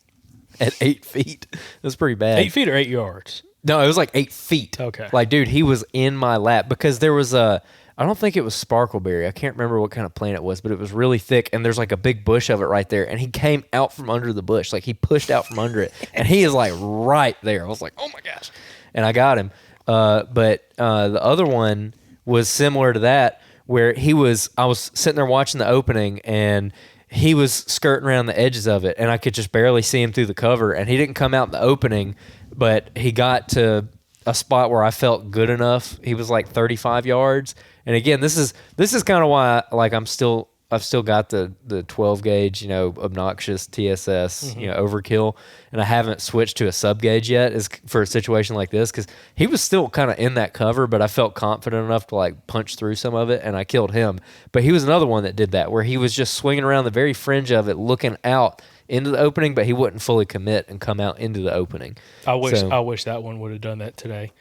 at 8 feet. It was pretty bad. 8 feet or 8 yards. No, it was like 8 feet. Okay. Like, dude, he was in my lap because there was I don't think it was sparkleberry. I can't remember what kind of plant it was, but it was really thick, and there's like a big bush of it right there, and he came out from under the bush. Like, he pushed out from under it, and he is like right there. I was like, oh my gosh. And I got him. But the other one was similar to that, where I was sitting there watching the opening, and he was skirting around the edges of it, and I could just barely see him through the cover, and he didn't come out in the opening, but he got to a spot where I felt good enough. He was like 35 yards. And again, this is kind of why I've still got the 12 gauge, obnoxious TSS, mm-hmm. Overkill, and I haven't switched to a sub gauge yet is for a situation like this, because he was still kind of in that cover, but I felt confident enough to like punch through some of it, and I killed him. But he was another one that did that, where he was just swinging around the very fringe of it, looking out into the opening, but he wouldn't fully commit and come out into the opening. I wish that one would have done that today.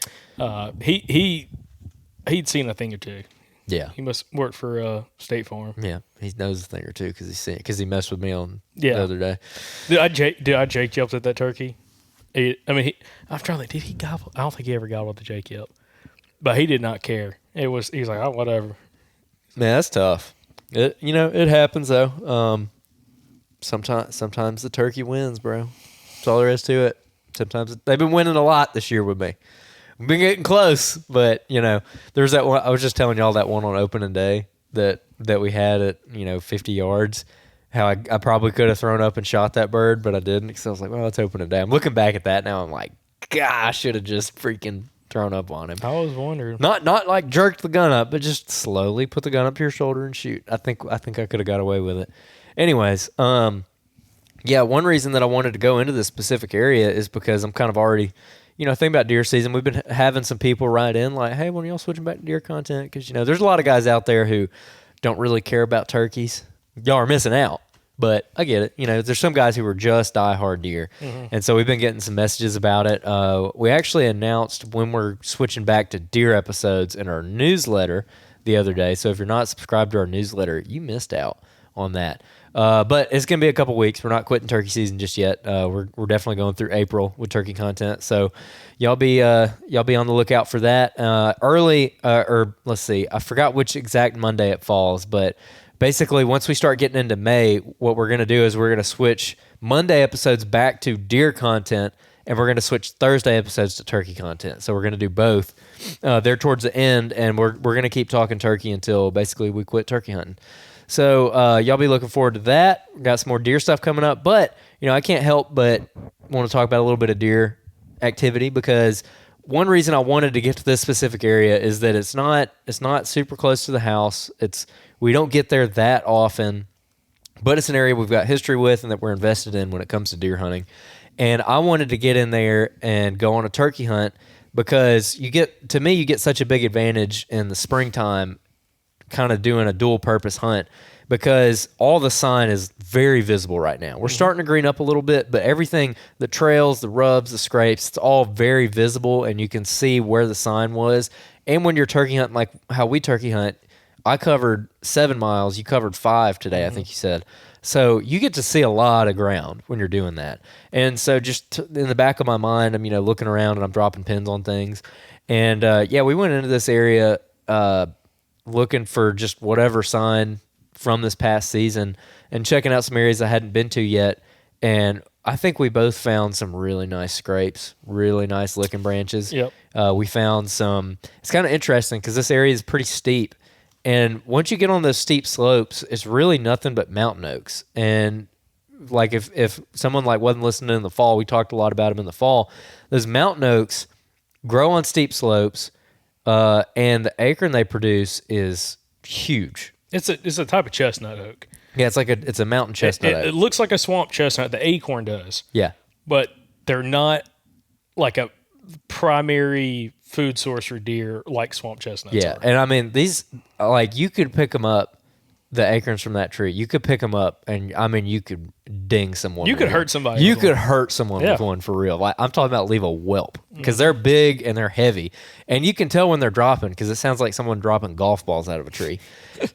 He'd seen a thing or two. Yeah, he must work for State Farm. Yeah, he knows a thing or two because he messed with me on the other day. Dude, I Jake jumped at that turkey, I'm trying to think, did he gobble? I don't think he ever gobbled the Jake yelp, but he did not care. He was like, oh, whatever. Man, that's tough. It happens though. Sometimes the turkey wins, bro. That's all there is to it. Sometimes they've been winning a lot this year with me. We've been getting close, but there's that one. I was just telling y'all that one on opening day that we had at 50 yards. How I probably could have thrown up and shot that bird, but I didn't because I was like, well, it's opening day. I'm looking back at that now. I'm like, God, I should have just freaking thrown up on him. I was wondering. Not like jerked the gun up, but just slowly put the gun up to your shoulder and shoot. I think I could have got away with it. Anyways, yeah, one reason that I wanted to go into this specific area is because I'm kind of already, thinking about deer season. We've been having some people write in like, hey, when are y'all switching back to deer content? Because, there's a lot of guys out there who don't really care about turkeys. Y'all are missing out. But I get it. There's some guys who are just diehard deer. Mm-hmm. And so we've been getting some messages about it. We actually announced when we're switching back to deer episodes in our newsletter the other day. So if you're not subscribed to our newsletter, you missed out on that. But it's going to be a couple weeks. We're not quitting turkey season just yet. We're definitely going through April with turkey content. So y'all be on the lookout for that. Let's see. I forgot which exact Monday it falls, but basically, once we start getting into May, what we're going to do is we're going to switch Monday episodes back to deer content, and we're going to switch Thursday episodes to turkey content. So we're going to do both there towards the end, and we're going to keep talking turkey until basically we quit turkey hunting. So y'all be looking forward to that. We got some more deer stuff coming up, but I can't help but want to talk about a little bit of deer activity because one reason I wanted to get to this specific area is that it's not super close to the house. We don't get there that often, but it's an area we've got history with and that we're invested in when it comes to deer hunting. And I wanted to get in there and go on a turkey hunt because you get such a big advantage in the springtime kind of doing a dual purpose hunt because all the sign is very visible right now. We're starting to green up a little bit, but everything, the trails, the rubs, the scrapes, it's all very visible and you can see where the sign was. And when you're turkey hunting like how we turkey hunt, I covered 7 miles. You covered 5 today, I think you said. So you get to see a lot of ground when you're doing that. And so just in the back of my mind, I'm looking around and I'm dropping pins on things. And we went into this area looking for just whatever sign from this past season and checking out some areas I hadn't been to yet. And I think we both found some really nice scrapes, really nice licking branches. Yep. We found some. It's kind of interesting because this area is pretty steep. And once you get on those steep slopes, it's really nothing but mountain oaks. And like if someone wasn't listening in the fall, we talked a lot about them in the fall. Those mountain oaks grow on steep slopes, and the acorn they produce is huge. It's a type of chestnut oak. Yeah, it's a mountain chestnut oak. It looks like a swamp chestnut. The acorn does. Yeah, but they're not like a primary food source for deer like swamp chestnuts are. And these you could pick them up, the acorns from that tree. You could pick them up, and you could ding someone. You could hurt somebody. You could hurt someone with one for real. I'm talking about leave a whelp because they're big and they're heavy, and you can tell when they're dropping because it sounds like someone dropping golf balls out of a tree.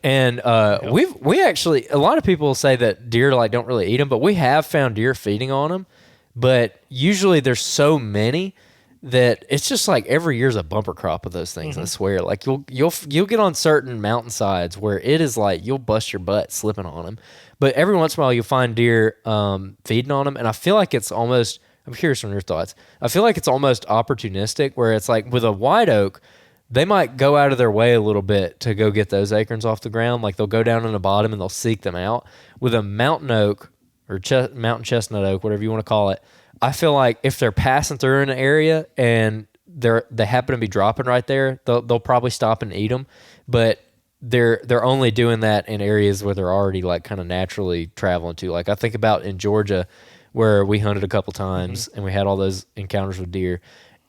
And we actually, a lot of people say that deer don't really eat them, but we have found deer feeding on them. But usually there's so many that it's just every year's a bumper crop of those things. I swear, you'll get on certain mountainsides where it is you'll bust your butt slipping on them. But every once in a while you'll find deer feeding on them, and I feel like it's almost. I'm curious on your thoughts. I feel like it's almost opportunistic, where it's with a white oak, they might go out of their way a little bit to go get those acorns off the ground. They'll go down in the bottom and they'll seek them out. With a mountain oak or mountain chestnut oak, whatever you want to call it, I feel like if they're passing through an area and they happen to be dropping right there, they'll probably stop and eat them. But they're only doing that in areas where they're already kind of naturally traveling to. I think about in Georgia where we hunted a couple times and we had all those encounters with deer.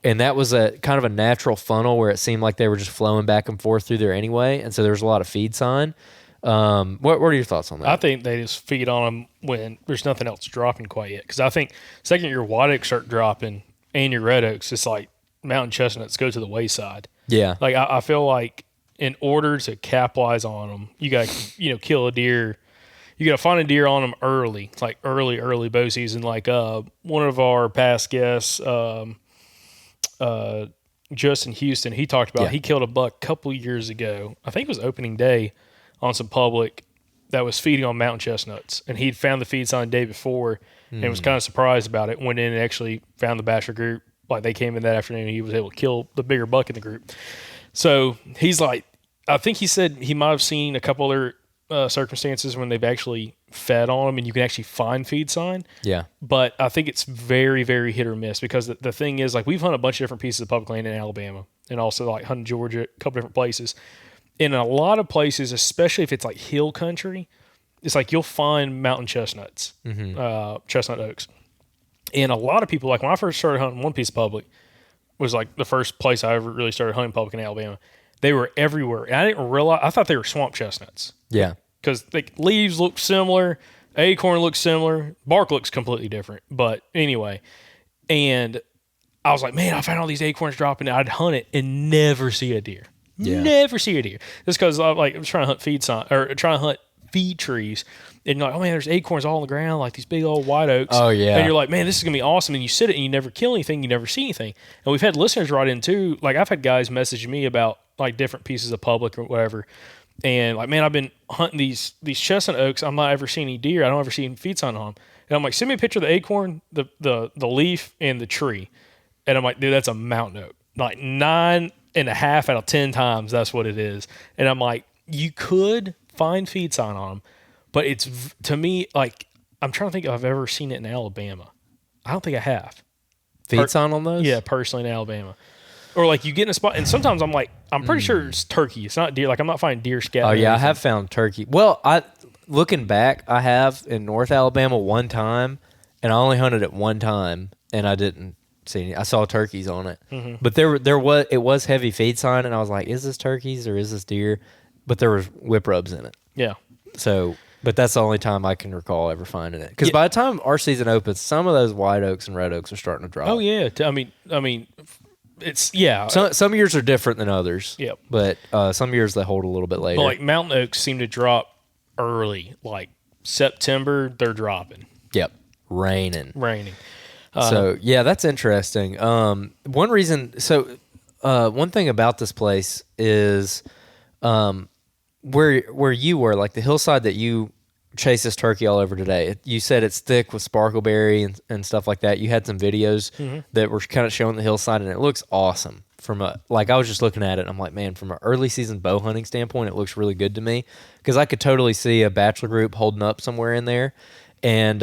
And that was a kind of a natural funnel where it seemed like they were just flowing back and forth through there anyway. And so there's a lot of feed sign. What are your thoughts on that? I think they just feed on them when there's nothing else dropping quite yet. Because I think second your white oaks start dropping and your red oaks, it's mountain chestnuts go to the wayside. Yeah. I feel like in order to capitalize on them, you got to kill a deer you got to find a deer on them early, like early bow season. Like one of our past guests, Justin Houston, he talked about he killed a buck a couple years ago. I think it was opening day on some public that was feeding on mountain chestnuts, and he'd found the feed sign the day before and was kind of surprised about it. Went in and actually found the bachelor group. Like they came in that afternoon, and he was able to kill the bigger buck in the group. So he's like, I think he said he might have seen a couple other circumstances when they've actually fed on them and you can actually find feed sign. Yeah. But I think it's very, very hit or miss because the thing is, like, we've hunted a bunch of different pieces of public land in Alabama and also like hunted Georgia, a couple different places. In a lot of places, especially if it's like hill country, it's like you'll find mountain chestnuts, chestnut oaks. And a lot of people, like when I first started hunting one piece of public, was like the first place I ever really started hunting public in Alabama. They were everywhere. And I didn't realize, I thought they were swamp chestnuts. Yeah. Because like leaves look similar, acorn looks similar, bark looks completely different. But anyway, and I was like, man, I found all these acorns dropping. I'd hunt it and never see a deer. Yeah. Never see a deer. Just because I was trying to hunt trying to hunt feed trees, and you're like, oh man, there's acorns all on the ground, like these big old white oaks. Oh yeah. And you're like, man, this is gonna be awesome. And you sit it and you never kill anything, you never see anything. And we've had listeners write in too. Like I've had guys message me about like different pieces of public or whatever. And like, man, I've been hunting these chestnut oaks. I'm not ever seeing any deer. I don't ever see any feed sign on them. And I'm like, send me a picture of the acorn, the leaf, and the tree. And I'm like, dude, that's a mountain oak. Like 9.5 out of 10 times, that's what it is. And I'm like, you could find feed sign on them, but it's, to me, like, I'm trying to think if I've ever seen it in Alabama. I don't think I have. Feed sign on those? Yeah, personally in Alabama. Or like you get in a spot, and sometimes I'm like, I'm pretty sure it's turkey. It's not deer. Like I'm not finding deer scat. Oh yeah, I have found turkey. Well, looking back, I have in North Alabama one time, and I only hunted it one time, and I didn't see any. I saw turkeys on it, but it was heavy feed sign, and I was like, is this turkeys or is this deer? But there was whip rubs in it. Yeah. So, but that's the only time I can recall ever finding it. Because by the time our season opens, some of those white oaks and red oaks are starting to drop. Oh yeah. I mean. It's Some years are different than others. Yep. But some years they hold a little bit later. But like mountain oaks seem to drop early, like September. They're dropping. Yep. Raining. So yeah, that's interesting. One reason. So one thing about this place is where you were, like the hillside that you chase this turkey all over today. You said it's thick with sparkleberry and stuff like that. You had some videos that were kind of showing the hillside, and it looks awesome. I was just looking at it, and I'm like, man, from an early season bow hunting standpoint, it looks really good to me because I could totally see a bachelor group holding up somewhere in there and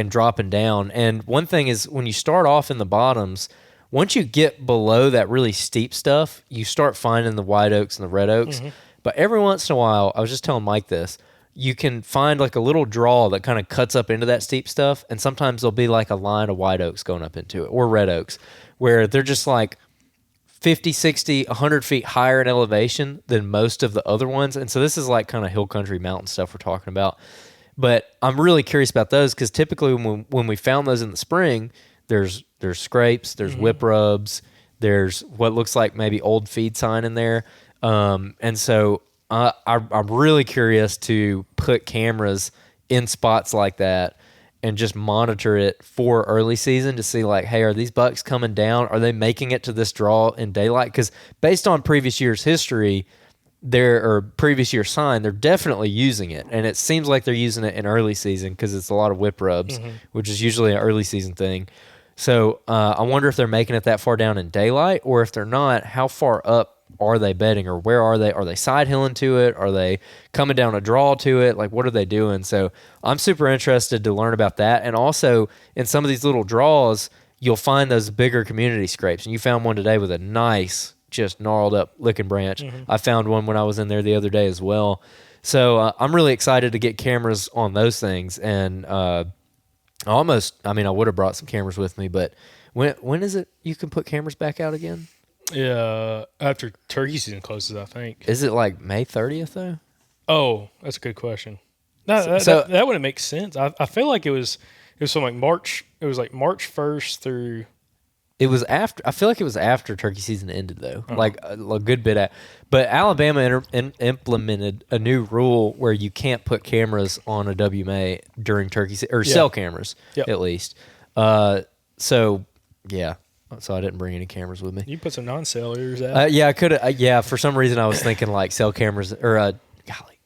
dropping down. And one thing is when you start off in the bottoms, once you get below that really steep stuff, you start finding the white oaks and the red oaks. But every once in a while, I was just telling Mike this, you can find like a little draw that kind of cuts up into that steep stuff, and sometimes there'll be like a line of white oaks going up into it, or red oaks, where they're just like 50, 60, 100 feet higher in elevation than most of the other ones. And so this is like kind of hill country mountain stuff we're talking about. But I'm really curious about those because typically when we found those in the spring, there's scrapes, there's whip rubs, there's what looks like maybe old feed sign in there. And so I'm really curious to put cameras in spots like that and just monitor it for early season to see like, hey, are these bucks coming down? Are they making it to this draw in daylight? Because based on previous year's history, previous year's sign, they're definitely using it. And it seems like they're using it in early season because it's a lot of whip rubs, which is usually an early season thing. So I wonder if they're making it that far down in daylight, or if they're not, how far up are they bedding, or where are they? Are they side hilling to it? Are they coming down a draw to it? Like, what are they doing? So I'm super interested to learn about that. And also in some of these little draws, you'll find those bigger community scrapes. And you found one today with a nice, just gnarled up licking branch. I found one when I was in there the other day as well. So I'm really excited to get cameras on those things. And I would have brought some cameras with me, but when is it you can put cameras back out again? Yeah, after turkey season closes, I think. Is it like May 30th though? Oh, that's a good question. No, that wouldn't make sense. I feel like it was from like March. It was like March 1st through It was after. I feel like it was after turkey season ended, though. Like a good bit. But Alabama implemented a new rule where you can't put cameras on a WMA during turkey season, or cell cameras at least. So yeah. So I didn't bring any cameras with me. You put some non-cellulars out. Yeah, I could. Yeah, for some reason I was thinking like cell cameras or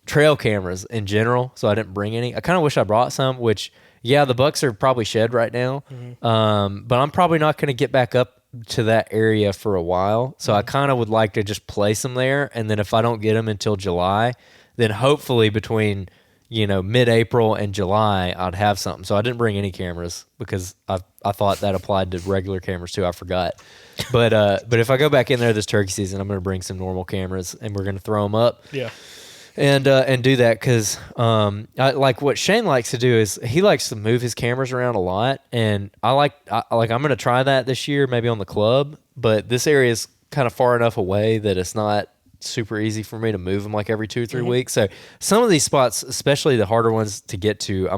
trail cameras in general. So I didn't bring any. I kind of wish I brought some. Which the bucks are probably shed right now. But I'm probably not going to get back up to that area for a while. So I kind of would like to just place them there, and then if I don't get them until July, then hopefully between mid-April and July, I'd have something. So I didn't bring any cameras because I thought that applied to regular cameras too. I forgot. But if I go back in there this turkey season, I'm going to bring some normal cameras and we're going to throw them up. Yeah. And do that because like what Shane likes to do is he likes to move his cameras around a lot, and I'm going to try that this year, maybe on the club. But this area is kind of far enough away that it's not super easy for me to move them like every 2 or 3 weeks. So some of these spots, especially the harder ones to get to, I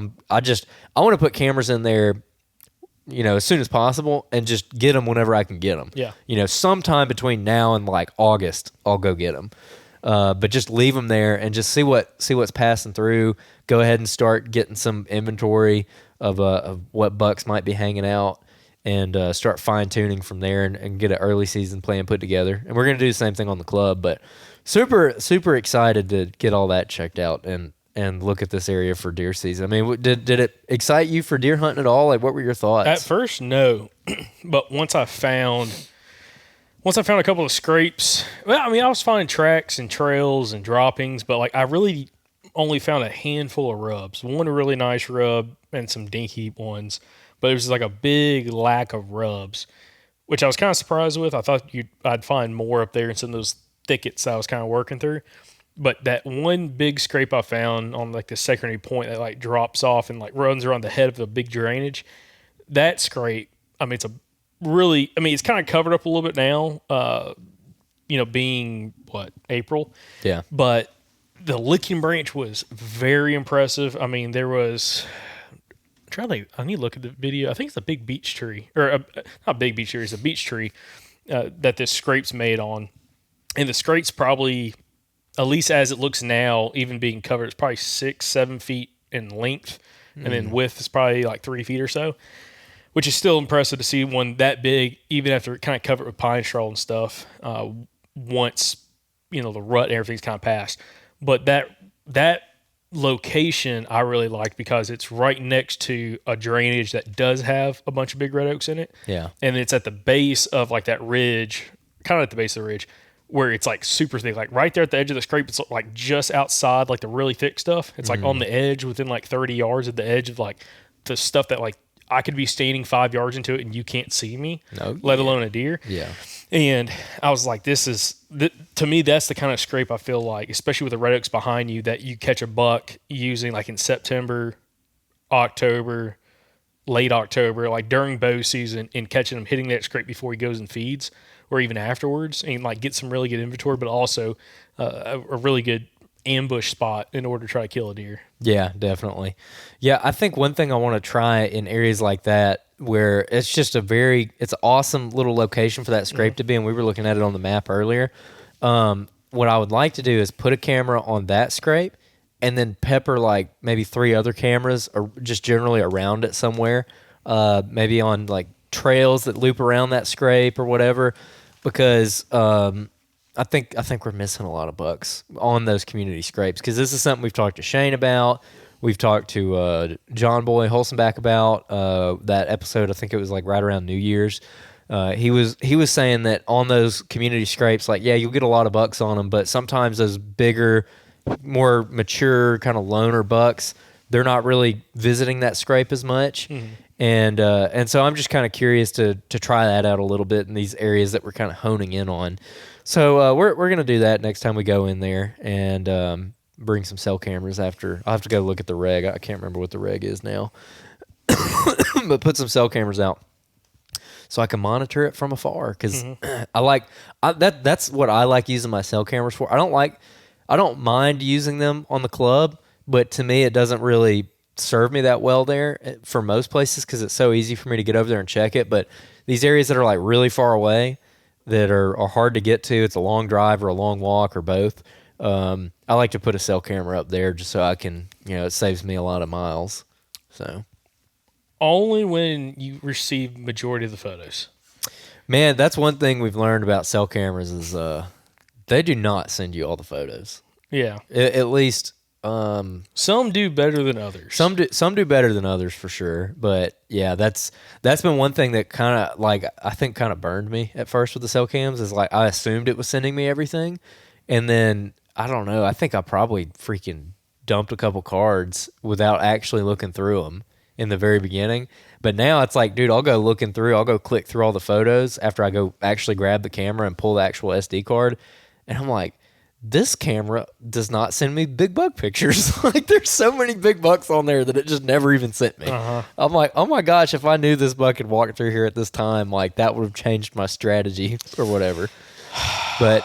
want to put cameras in there, as soon as possible and just get them whenever I can get them. Yeah. Sometime between now and like August, I'll go get them. But just leave them there and just see what's passing through. Go ahead and start getting some inventory of what bucks might be hanging out, and start fine tuning from there and get an early season plan put together. And we're gonna do the same thing on the club. But super excited to get all that checked out and look at this area for deer season. I mean, did it excite you for deer hunting at all? Like, what were your thoughts? At first, no, but once I found a couple of scrapes, well, I mean, I was finding tracks and trails and droppings, but like I really only found a handful of rubs. One really nice rub and some dinky ones, but it was like a big lack of rubs, which I was kind of surprised with. I thought I'd find more up there in some of those thickets I was kind of working through. But that one big scrape I found on like the secondary point that like drops off and like runs around the head of the big drainage, that scrape, I mean, it's kind of covered up a little bit now, being April. Yeah. But the licking branch was very impressive. I mean, there was, I need to look at the video. I think it's a big beech tree, or not big beech tree, it's a beech tree that this scrape's made on. And the scrape's probably, at least as it looks now, even being covered, it's probably 6-7 feet in length. And then width is probably like 3 feet or so, which is still impressive to see one that big, even after it kind of covered with pine straw and stuff, once, the rut and everything's kind of passed. But that location I really liked because it's right next to a drainage that does have a bunch of big red oaks in it. Yeah. And it's at the base of like that ridge, kind of at the base of the ridge, where it's like super thick, like right there at the edge of the scrape. It's like just outside like the really thick stuff. It's like on the edge within like 30 yards of the edge of like the stuff that like I could be standing 5 yards into it and you can't see me, let alone a deer. Yeah. And I was like, to me, that's the kind of scrape I feel like, especially with the red oaks behind you, that you catch a buck using like in September, October, late October, like during bow season, and catching him hitting that scrape before he goes and feeds, or even afterwards, and like get some really good inventory, but also a really good ambush spot in order to try to kill a deer. Yeah, definitely. Yeah, I think one thing I want to try in areas like that where it's just it's an awesome little location for that scrape to be, and we were looking at it on the map earlier. What I would like to do is put a camera on that scrape and then pepper like maybe 3 other cameras or just generally around it somewhere, maybe on like trails that loop around that scrape or whatever, because I think we're missing a lot of bucks on those community scrapes, because this is something we've talked to Shane about. We've talked to John Boy Holsenback about that episode. I think it was like right around New Year's. He was saying that on those community scrapes, like, yeah, you'll get a lot of bucks on them, but sometimes those bigger, more mature kind of loner bucks, they're not really visiting that scrape as much. And so I'm just kind of curious to try that out a little bit in these areas that we're kind of honing in on. So we're going to do that next time we go in there, and bring some cell cameras after. I'll have to go look at the reg. I can't remember what the reg is now. But put some cell cameras out so I can monitor it from afar, because that's what I like using my cell cameras for. I don't mind using them on the club, but to me it doesn't really serve me that well there for most places because it's so easy for me to get over there and check it. But these areas that are like really far away that are hard to get to, it's a long drive or a long walk or both. I like to put a cell camera up there just so I can, it saves me a lot of miles. So only when you receive majority of the photos. Man, that's one thing we've learned about cell cameras is they do not send you all the photos. Yeah. At least some do better than others. Some do better than others for sure. But yeah, that's been one thing that kind of like I think kind of burned me at first with the cell cams is like I assumed it was sending me everything, and then I don't know. I think I probably freaking dumped a couple cards without actually looking through them in the very beginning. But now it's like, dude, I'll go looking through. I'll go click through all the photos after I go actually grab the camera and pull the actual SD card, and I'm like, this camera does not send me big buck pictures. Like there's so many big bucks on there that it just never even sent me. I'm like, oh my gosh, if I knew this buck had walked through here at this time, like that would have changed my strategy or whatever. But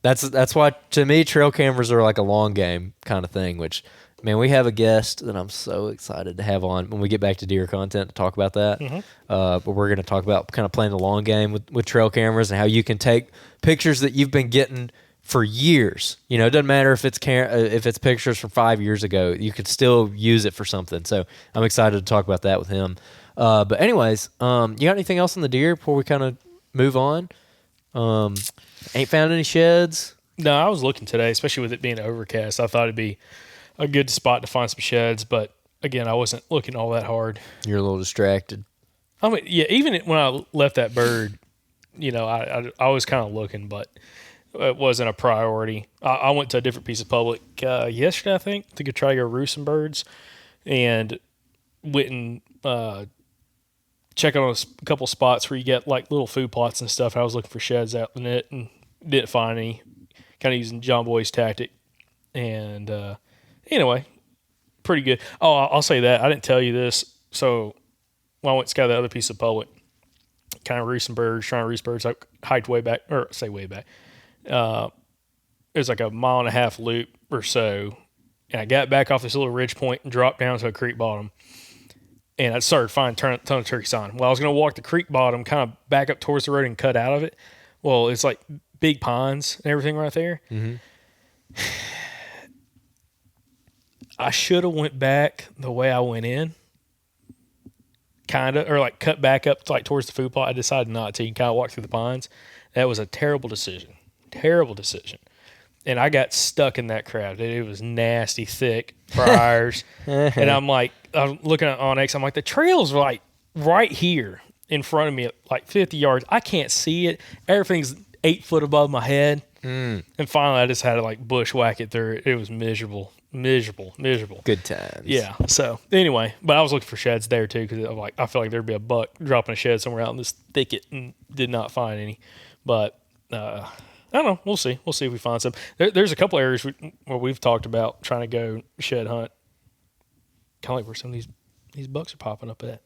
that's why to me trail cameras are like a long game kind of thing, which man, we have a guest that I'm so excited to have on when we get back to deer content to talk about that. But we're going to talk about kind of playing the long game with trail cameras and how you can take pictures that you've been getting for years. It doesn't matter if it's pictures from 5 years ago, you could still use it for something. So I'm excited to talk about that with him. But anyways, you got anything else on the deer before we kind of move on? Ain't found any sheds? No, I was looking today, especially with it being overcast. I thought it'd be a good spot to find some sheds, but again, I wasn't looking all that hard. You're a little distracted. I mean, yeah, even when I left that bird, I was kind of looking, but it wasn't a priority. I went to a different piece of public yesterday, I think, to try to go roost some birds, and went and check on a couple spots where you get like little food plots and stuff. I was looking for sheds out in it and didn't find any. Kind of using John Boy's tactic, and anyway, pretty good. Oh, I'll say that I didn't tell you this. So when I went to scout the other piece of public, kind of roost some birds, trying to roost birds. I hiked way back. It was like a 1.5 mile loop or so, and I got back off this little ridge point and dropped down to a creek bottom, and I started finding a ton of turkey sign. Well, I was going to walk the creek bottom, kind of back up towards the road and cut out of it. Well, it's like big pines and everything right there. Mm-hmm. I should have went back the way I went in, kind of, or like cut back up like towards the food plot. I decided not to. You can kind of walk through the pines. That was a terrible decision. And I got stuck in that crowd. It was nasty, thick briars. And I'm looking at Onyx. I'm like, the trail's like right here in front of me at like 50 yards. I can't see it. Everything's 8 foot above my head. And finally, I just had to like bushwhack it through it. It was miserable. Good times. Yeah. So anyway, but I was looking for sheds there too because I feel like there'd be a buck dropping a shed somewhere out in this thicket and did not find any. But I don't know. We'll see. We'll see if we find some. There's a couple areas where we've talked about trying to go shed hunt. Kind of like where some of these bucks are popping up at.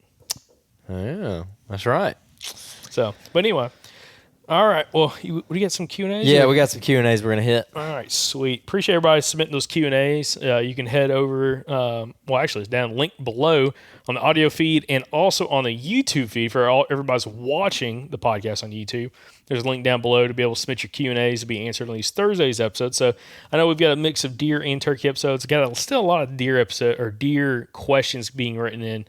Yeah, that's right. So, but anyway. All right. Well, we got some Q&As? Yeah, we got some Q&As we're going to hit. All right, sweet. Appreciate everybody submitting those Q&As. You can head over, actually it's down linked below on the audio feed and also on the YouTube feed for everybody's watching the podcast on YouTube. There's a link down below to be able to submit your Q&As to be answered on these Thursdays episodes. So I know we've got a mix of deer and turkey episodes. Still a lot of deer questions being written in.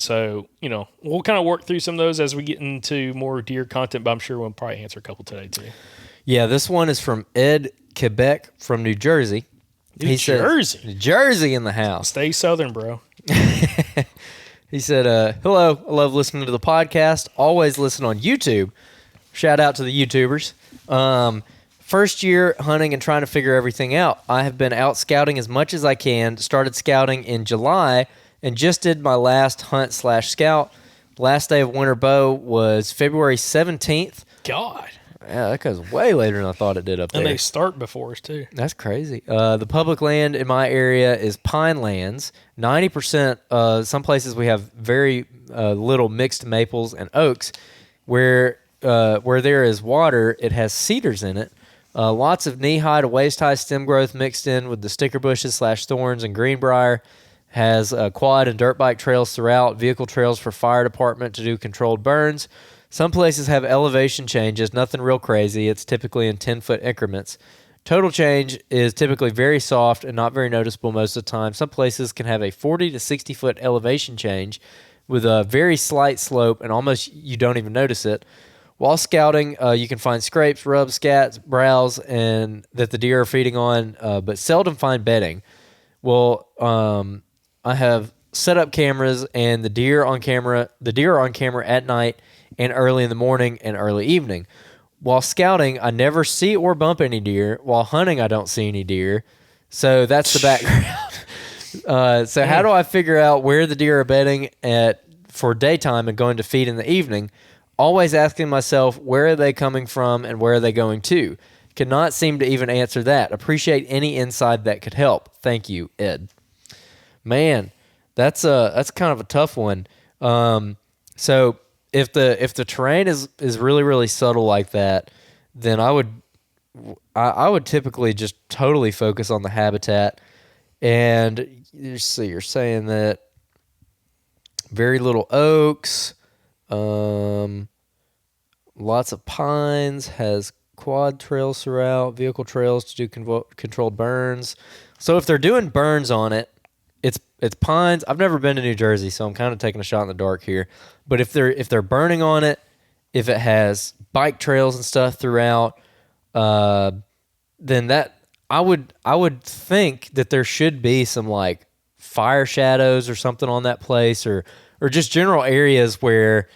So, we'll kind of work through some of those as we get into more deer content, but I'm sure we'll probably answer a couple today, too. Yeah, this one is from Ed Quebec from New Jersey. New Jersey in the house. Stay southern, bro. He said, hello, I love listening to the podcast. Always listen on YouTube. Shout out to the YouTubers. First year hunting and trying to figure everything out. I have been out scouting as much as I can. Started scouting in July and just did my last hunt/scout. Last day of winter bow was February 17th. God. Yeah, that goes way later than I thought it did up there. And they start before us, too. That's crazy. The public land in my area is pine lands. 90%, some places we have very little mixed maples and oaks. Where there is water, it has cedars in it. Lots of knee-high to waist-high stem growth mixed in with the sticker bushes /thorns and greenbrier. has quad and dirt bike trails throughout, vehicle trails for fire department to do controlled burns. Some places have elevation changes, nothing real crazy. It's typically in 10-foot increments. Total change is typically very soft and not very noticeable most of the time. Some places can have a 40 to 60-foot elevation change with a very slight slope, and almost you don't even notice it. While scouting, you can find scrapes, rubs, scats, browse, and that the deer are feeding on, but seldom find bedding. Well, I have set up cameras, and the deer are on camera at night and early in the morning and early evening. While scouting, I never see or bump any deer. While hunting, I don't see any deer. So that's the background. So how do I figure out where the deer are bedding for daytime and going to feed in the evening? Always asking myself, where are they coming from and where are they going to? Cannot seem to even answer that. Appreciate any insight that could help. Thank you, Ed. Man, that's kind of a tough one. So if the terrain is really, really subtle like that, then I would typically just totally focus on the habitat. And you see, you're saying that very little oaks, lots of pines, has quad trails throughout, vehicle trails to do controlled burns. So if they're doing burns on it, it's pines. I've never been to New Jersey, so I'm kind of taking a shot in the dark here. But if they're burning on it, if it has bike trails and stuff throughout, then that I would think that there should be some like fire shadows or something on that place, or just general areas where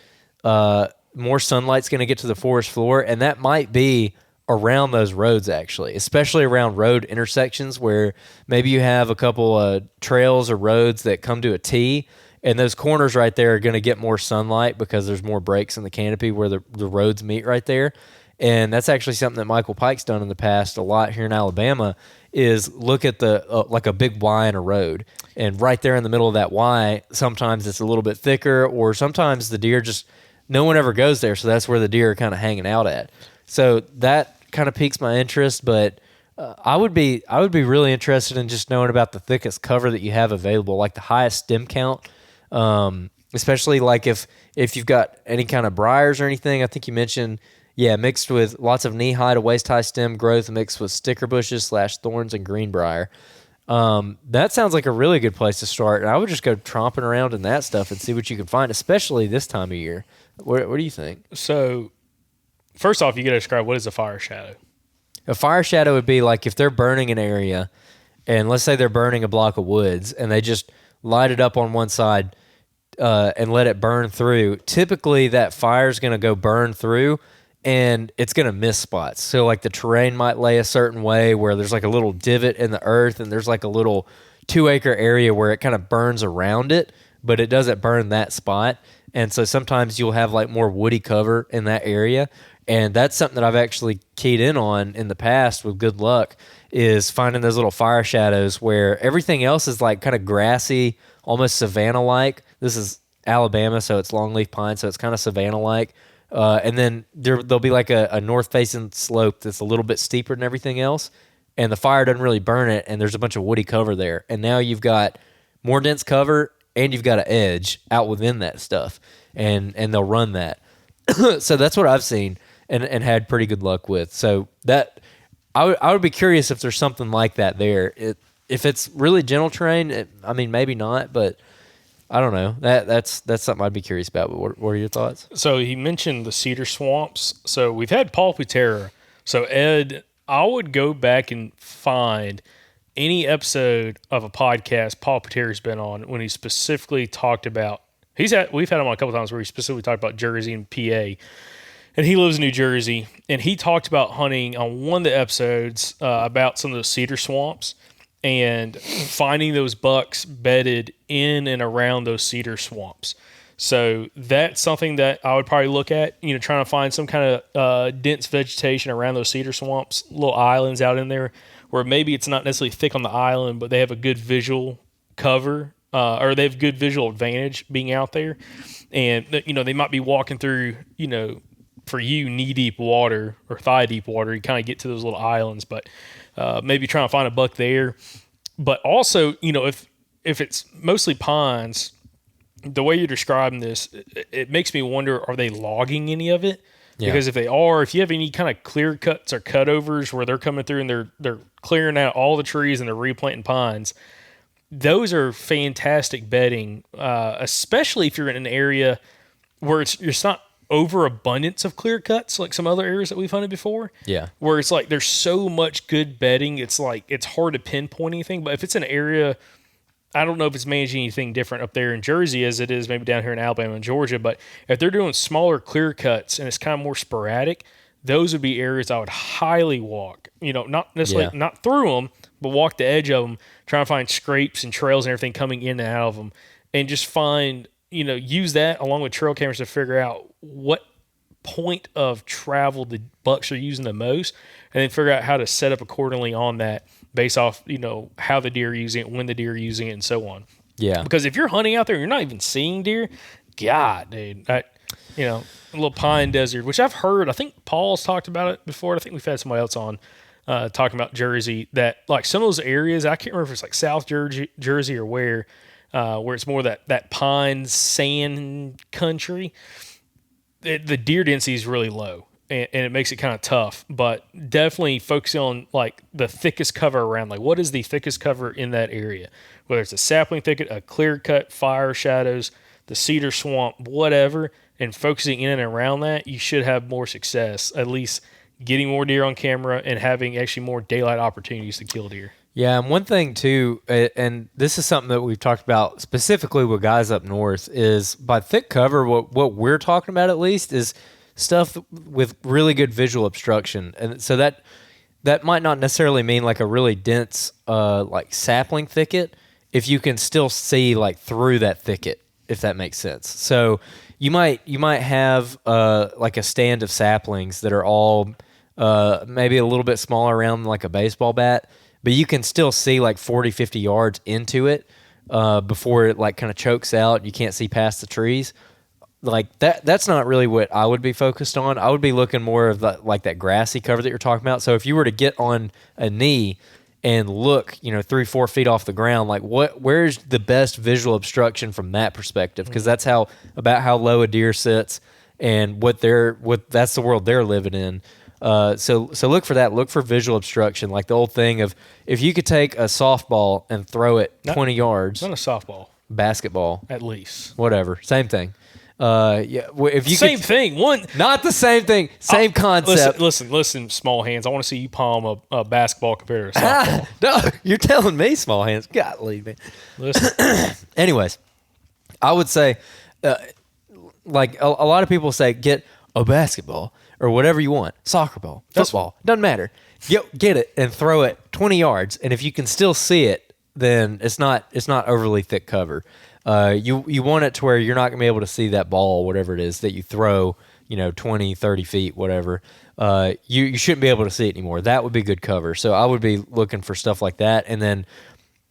more sunlight's going to get to the forest floor, and that might be around those roads, actually, especially around road intersections where maybe you have a couple of trails or roads that come to a T, and those corners right there are going to get more sunlight because there's more breaks in the canopy where the roads meet right there. And that's actually something that Michael Pike's done in the past a lot here in Alabama, is look at the like a big Y in a road, and right there in the middle of that Y, sometimes it's a little bit thicker, or sometimes the deer just, no one ever goes there, so that's where the deer are kind of hanging out at. So that kind of piques my interest, but I would be really interested in just knowing about the thickest cover that you have available, like the highest stem count, especially like if you've got any kind of briars or anything. I think you mentioned, mixed with lots of knee-high to waist-high stem growth mixed with sticker bushes / thorns and greenbrier. That sounds like a really good place to start, and I would just go tromping around in that stuff and see what you can find, especially this time of year. What do you think? So, first off, you got to describe what is a fire shadow. A fire shadow would be like if they're burning an area, and let's say they're burning a block of woods, and they just light it up on one side and let it burn through. Typically, that fire is going to go burn through, and it's going to miss spots. So, like, the terrain might lay a certain way where there's like a little divot in the earth, and there's like a little 2-acre area where it kind of burns around it, but it doesn't burn that spot. And so sometimes you'll have like more woody cover in that area. And that's something that I've actually keyed in on in the past with good luck, is finding those little fire shadows where everything else is like kind of grassy, almost savanna-like. This is Alabama, so it's longleaf pine, so it's kind of savanna-like. And then there'll be like a north-facing slope that's a little bit steeper than everything else, and the fire doesn't really burn it, and there's a bunch of woody cover there. And now you've got more dense cover, and you've got an edge out within that stuff, and they'll run that. So that's what I've seen and had pretty good luck with. So that I would be curious if there's something like that there. If it's really gentle terrain, maybe not, but I don't know. That's something I'd be curious about. But what are your thoughts? So he mentioned the cedar swamps. So we've had Paul Putera. So Ed, I would go back and find any episode of a podcast Paul Putera's been on when he specifically talked about, we've had him on a couple times where he specifically talked about Jersey and PA, and he lives in New Jersey, and he talked about hunting on one of the episodes about some of those cedar swamps and finding those bucks bedded in and around those cedar swamps. So that's something that I would probably look at, trying to find some kind of dense vegetation around those cedar swamps, little islands out in there where maybe it's not necessarily thick on the island, but they have a good visual cover, or they have good visual advantage being out there. And, they might be walking through, for you, knee-deep water or thigh-deep water. You kind of get to those little islands, but maybe trying to find a buck there. But also, if if it's mostly pines, the way you're describing this, it makes me wonder, are they logging any of it? Yeah. Because if they are, if you have any kind of clear cuts or cutovers where they're coming through and they're clearing out all the trees and they're replanting pines, those are fantastic bedding, especially if you're in an area where it's not overabundance of clear cuts like some other areas that we've hunted before. Yeah. Where it's like there's so much good bedding, it's like it's hard to pinpoint anything. But if it's an area, I don't know if it's managing anything different up there in Jersey as it is maybe down here in Alabama and Georgia, but if they're doing smaller clear cuts and it's kind of more sporadic, those would be areas I would highly walk. Not necessarily not through them, but walk the edge of them, try to find scrapes and trails and everything coming in and out of them, and just find, use that along with trail cameras to figure out what point of travel the bucks are using the most, and then figure out how to set up accordingly on that based off, how the deer are using it, when the deer are using it, and so on. Yeah. Because if you're hunting out there and you're not even seeing deer, God, dude, a little pine desert, which I've heard, I think Paul's talked about it before. I think we've had somebody else on talking about Jersey, that like some of those areas, I can't remember if it's like South Jersey or where it's more that pine sand country. The deer density is really low. And it makes it kind of tough, but definitely focusing on like the thickest cover around, like what is the thickest cover in that area, whether it's a sapling thicket, a clear cut, fire shadows, the cedar swamp, whatever, and focusing in and around that, you should have more success, at least getting more deer on camera and having actually more daylight opportunities to kill deer. Yeah, and one thing too, and this is something that we've talked about specifically with guys up north, is by thick cover, what we're talking about at least is stuff with really good visual obstruction. And so that might not necessarily mean like a really dense like sapling thicket if you can still see like through that thicket, if that makes sense. So you might have like a stand of saplings that are all maybe a little bit smaller around like a baseball bat, but you can still see like 40, 50 yards into it before it like kind of chokes out. You can't see past the trees. Like that's not really what I would be focused on. I would be looking more of like that grassy cover that you're talking about. So if you were to get on a knee and look, 3-4 feet off the ground, like where's the best visual obstruction from that perspective? Because that's about how low a deer sits and what that's the world they're living in. So look for that. Look for visual obstruction, like the old thing of if you could take a softball and throw it 20 yards. Not a softball. Basketball. At least. Whatever. Same thing. If you same thing. Not the same thing. Same concept. Listen. Small hands. I want to see you palm a basketball compared to a softball. No, you're telling me small hands. Golly, man. Listen. Anyways, I would say, like a lot of people say, get a basketball or whatever you want, soccer ball, football, doesn't matter. Get it and throw it 20 yards, and if you can still see it, then it's not overly thick cover. You want it to where you're not going to be able to see that ball, whatever it is that you throw, 20, 30 feet, whatever. You shouldn't be able to see it anymore. That would be good cover. So I would be looking for stuff like that. And then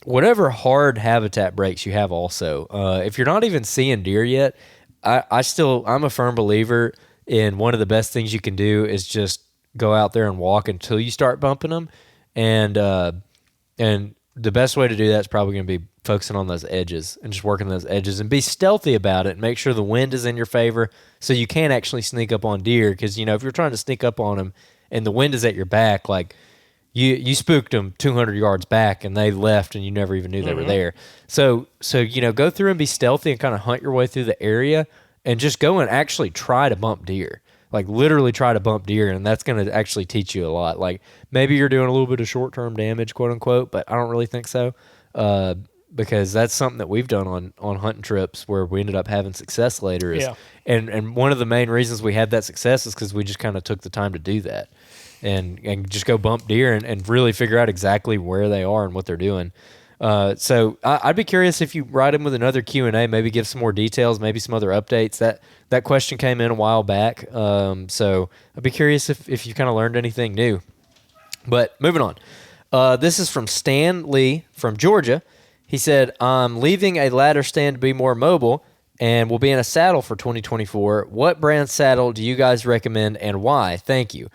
whatever hard habitat breaks you have also. If you're not even seeing deer yet, I'm a firm believer in one of the best things you can do is just go out there and walk until you start bumping them. And the best way to do that is probably going to be focusing on those edges and just working those edges and be stealthy about it and make sure the wind is in your favor so you can actually sneak up on deer. Because, if you're trying to sneak up on them and the wind is at your back, like you spooked them 200 yards back and they left and you never even knew they were there. So go through and be stealthy and kind of hunt your way through the area and just go and actually try to bump deer. Like literally try to bump deer, and that's going to actually teach you a lot. Like maybe you're doing a little bit of short-term damage, quote unquote, but I don't really think so. Because that's something that we've done on hunting trips where we ended up having success later. And one of the main reasons we had that success is because we just kind of took the time to do that and just go bump deer and really figure out exactly where they are and what they're doing. So I'd be curious if you write in with another Q&A, maybe give some more details, maybe some other updates. That question came in a while back. So I'd be curious if you kind of learned anything new. But moving on. This is from Stan Lee from Georgia. He said, I'm leaving a ladder stand to be more mobile and will be in a saddle for 2024. What brand saddle do you guys recommend and why? Thank you.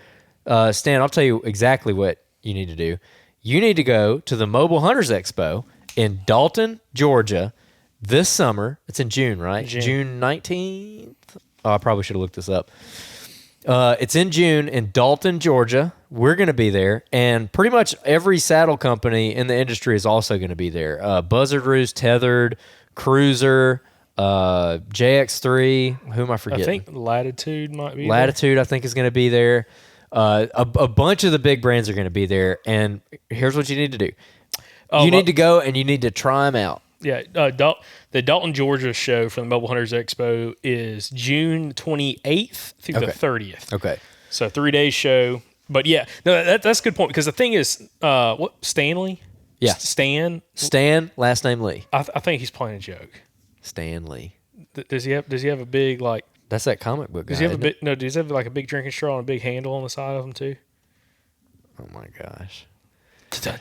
Stan, I'll tell you exactly what you need to do. You need to go to the Mobile Hunters Expo in Dalton, Georgia, this summer. It's in June, right? June. June 19th. Oh, I probably should have looked this up. It's in June in Dalton, Georgia. We're going to be there, and pretty much every saddle company in the industry is also going to be there. Buzzard Roost, Tethered, Cruiser, JX3. Who am I forgetting? I think Latitude might be Latitude, I think, is going to be there. A bunch of the big brands are going to be there, and here's what you need to do. You need to go and you need to try them out. Yeah, the Dalton, Georgia show from the Mobile Hunters Expo is June 28th through the 30th. Okay. So 3-day show. But yeah, no, that's a good point because the thing is, what Stanley? Yeah. Stan, last name Lee. I think he's playing a joke. Stan Lee. Does he have a big like? That's that comic book guy. Does he have a big? No, does he have like a big drinking straw and a big handle on the side of him too? Oh my gosh. Anyway.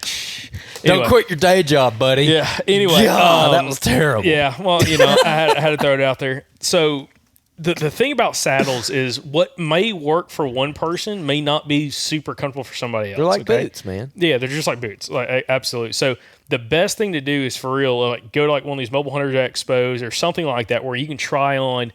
Don't quit your day job, buddy. Yeah. Anyway, that was terrible. Yeah. Well, I had to throw it out there. So the thing about saddles is what may work for one person may not be super comfortable for somebody else. They're like boots, man. Yeah, they're just like boots. Like absolutely. So the best thing to do is for real, like go to like one of these Mobile Hunters Expos or something like that where you can try on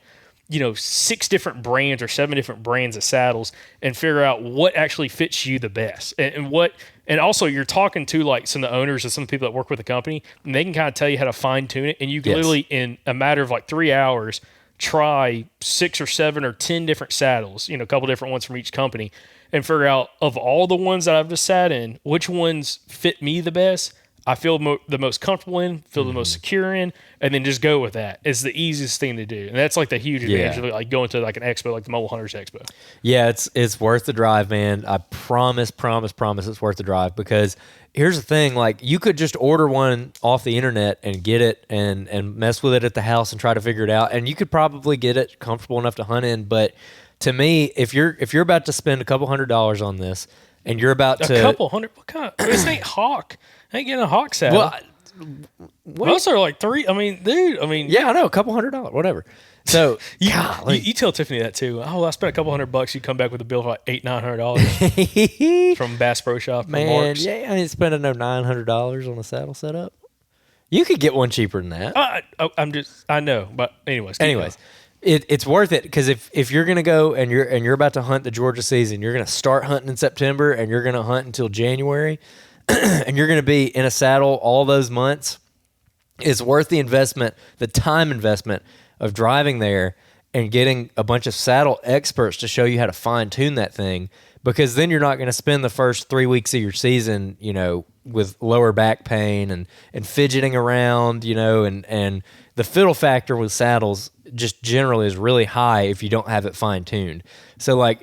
6 different brands or 7 different brands of saddles and figure out what actually fits you the best. And also you're talking to like some of the owners and some of the people that work with the company, and they can kind of tell you how to fine tune it. And you can literally in a matter of like 3 hours, try 6 or 7 or 10 different saddles, a couple different ones from each company, and figure out of all the ones that I've just sat in, which ones fit me the best. I feel the most comfortable in, feel the most secure in, and then just go with that. It's the easiest thing to do, and that's like the huge advantage of like going to like an expo, like the Mobile Hunters Expo. Yeah, it's worth the drive, man. I promise it's worth the drive because here's the thing: like you could just order one off the internet and get it and mess with it at the house and try to figure it out, and you could probably get it comfortable enough to hunt in. But to me, if you're about to spend a couple $100s on this, and you're about to a couple $100, what kind of, this ain't Hawk. I ain't getting a Hawk saddle. Well, most are like $3. I mean, dude. Yeah, I know, a couple $100, whatever. So you tell Tiffany that too. Oh, I spent a couple $100. You come back with a bill for like $800-900 from Bass Pro Shop. Man, yeah, I ain't spending no $900 on a saddle setup. You could get one cheaper than that. I know, but anyways. It's worth it because if you're gonna go and you're about to hunt the Georgia season, you're gonna start hunting in September and you're gonna hunt until January. And you're going to be in a saddle all those months, it's worth the investment, the time investment of driving there and getting a bunch of saddle experts to show you how to fine-tune that thing, because then you're not going to spend the first 3 weeks of your season, with lower back pain and fidgeting around, and the fiddle factor with saddles just generally is really high if you don't have it fine-tuned. So, like,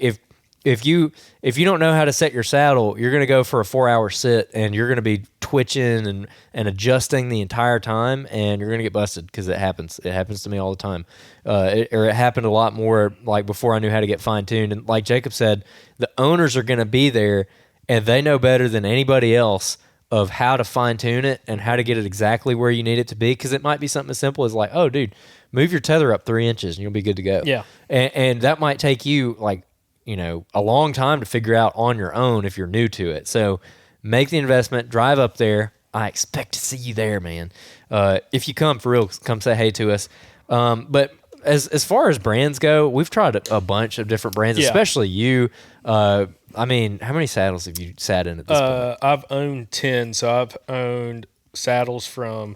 if you don't know how to set your saddle, you're going to go for a 4-hour sit and you're going to be twitching and adjusting the entire time, and you're going to get busted because it happens. It happens to me all the time. It happened a lot more like before I knew how to get fine-tuned. And like Jacob said, the owners are going to be there and they know better than anybody else of how to fine-tune it and how to get it exactly where you need it to be, because it might be something as simple as like, oh, dude, move your tether up 3 inches and you'll be good to go. Yeah. And that might take you like, a long time to figure out on your own if you're new to it. So make the investment, drive up there. I expect to see you there, man. If you come for real, come say hey to us. But as far as brands go, we've tried a bunch of different brands, especially you. How many saddles have you sat in at this point? I've owned 10. So I've owned saddles from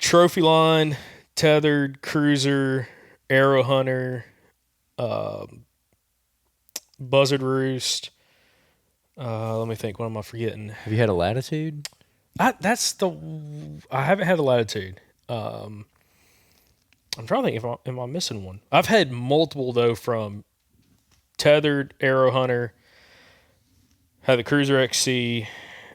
Trophy Line, Tethered, Cruiser, Arrow Hunter, Buzzard Roost. Let me think. What am I forgetting? Have you had a Latitude? I haven't had a Latitude. I'm trying to think if am I missing one. I've had multiple though from Tethered, Arrow Hunter, had the Cruiser XC.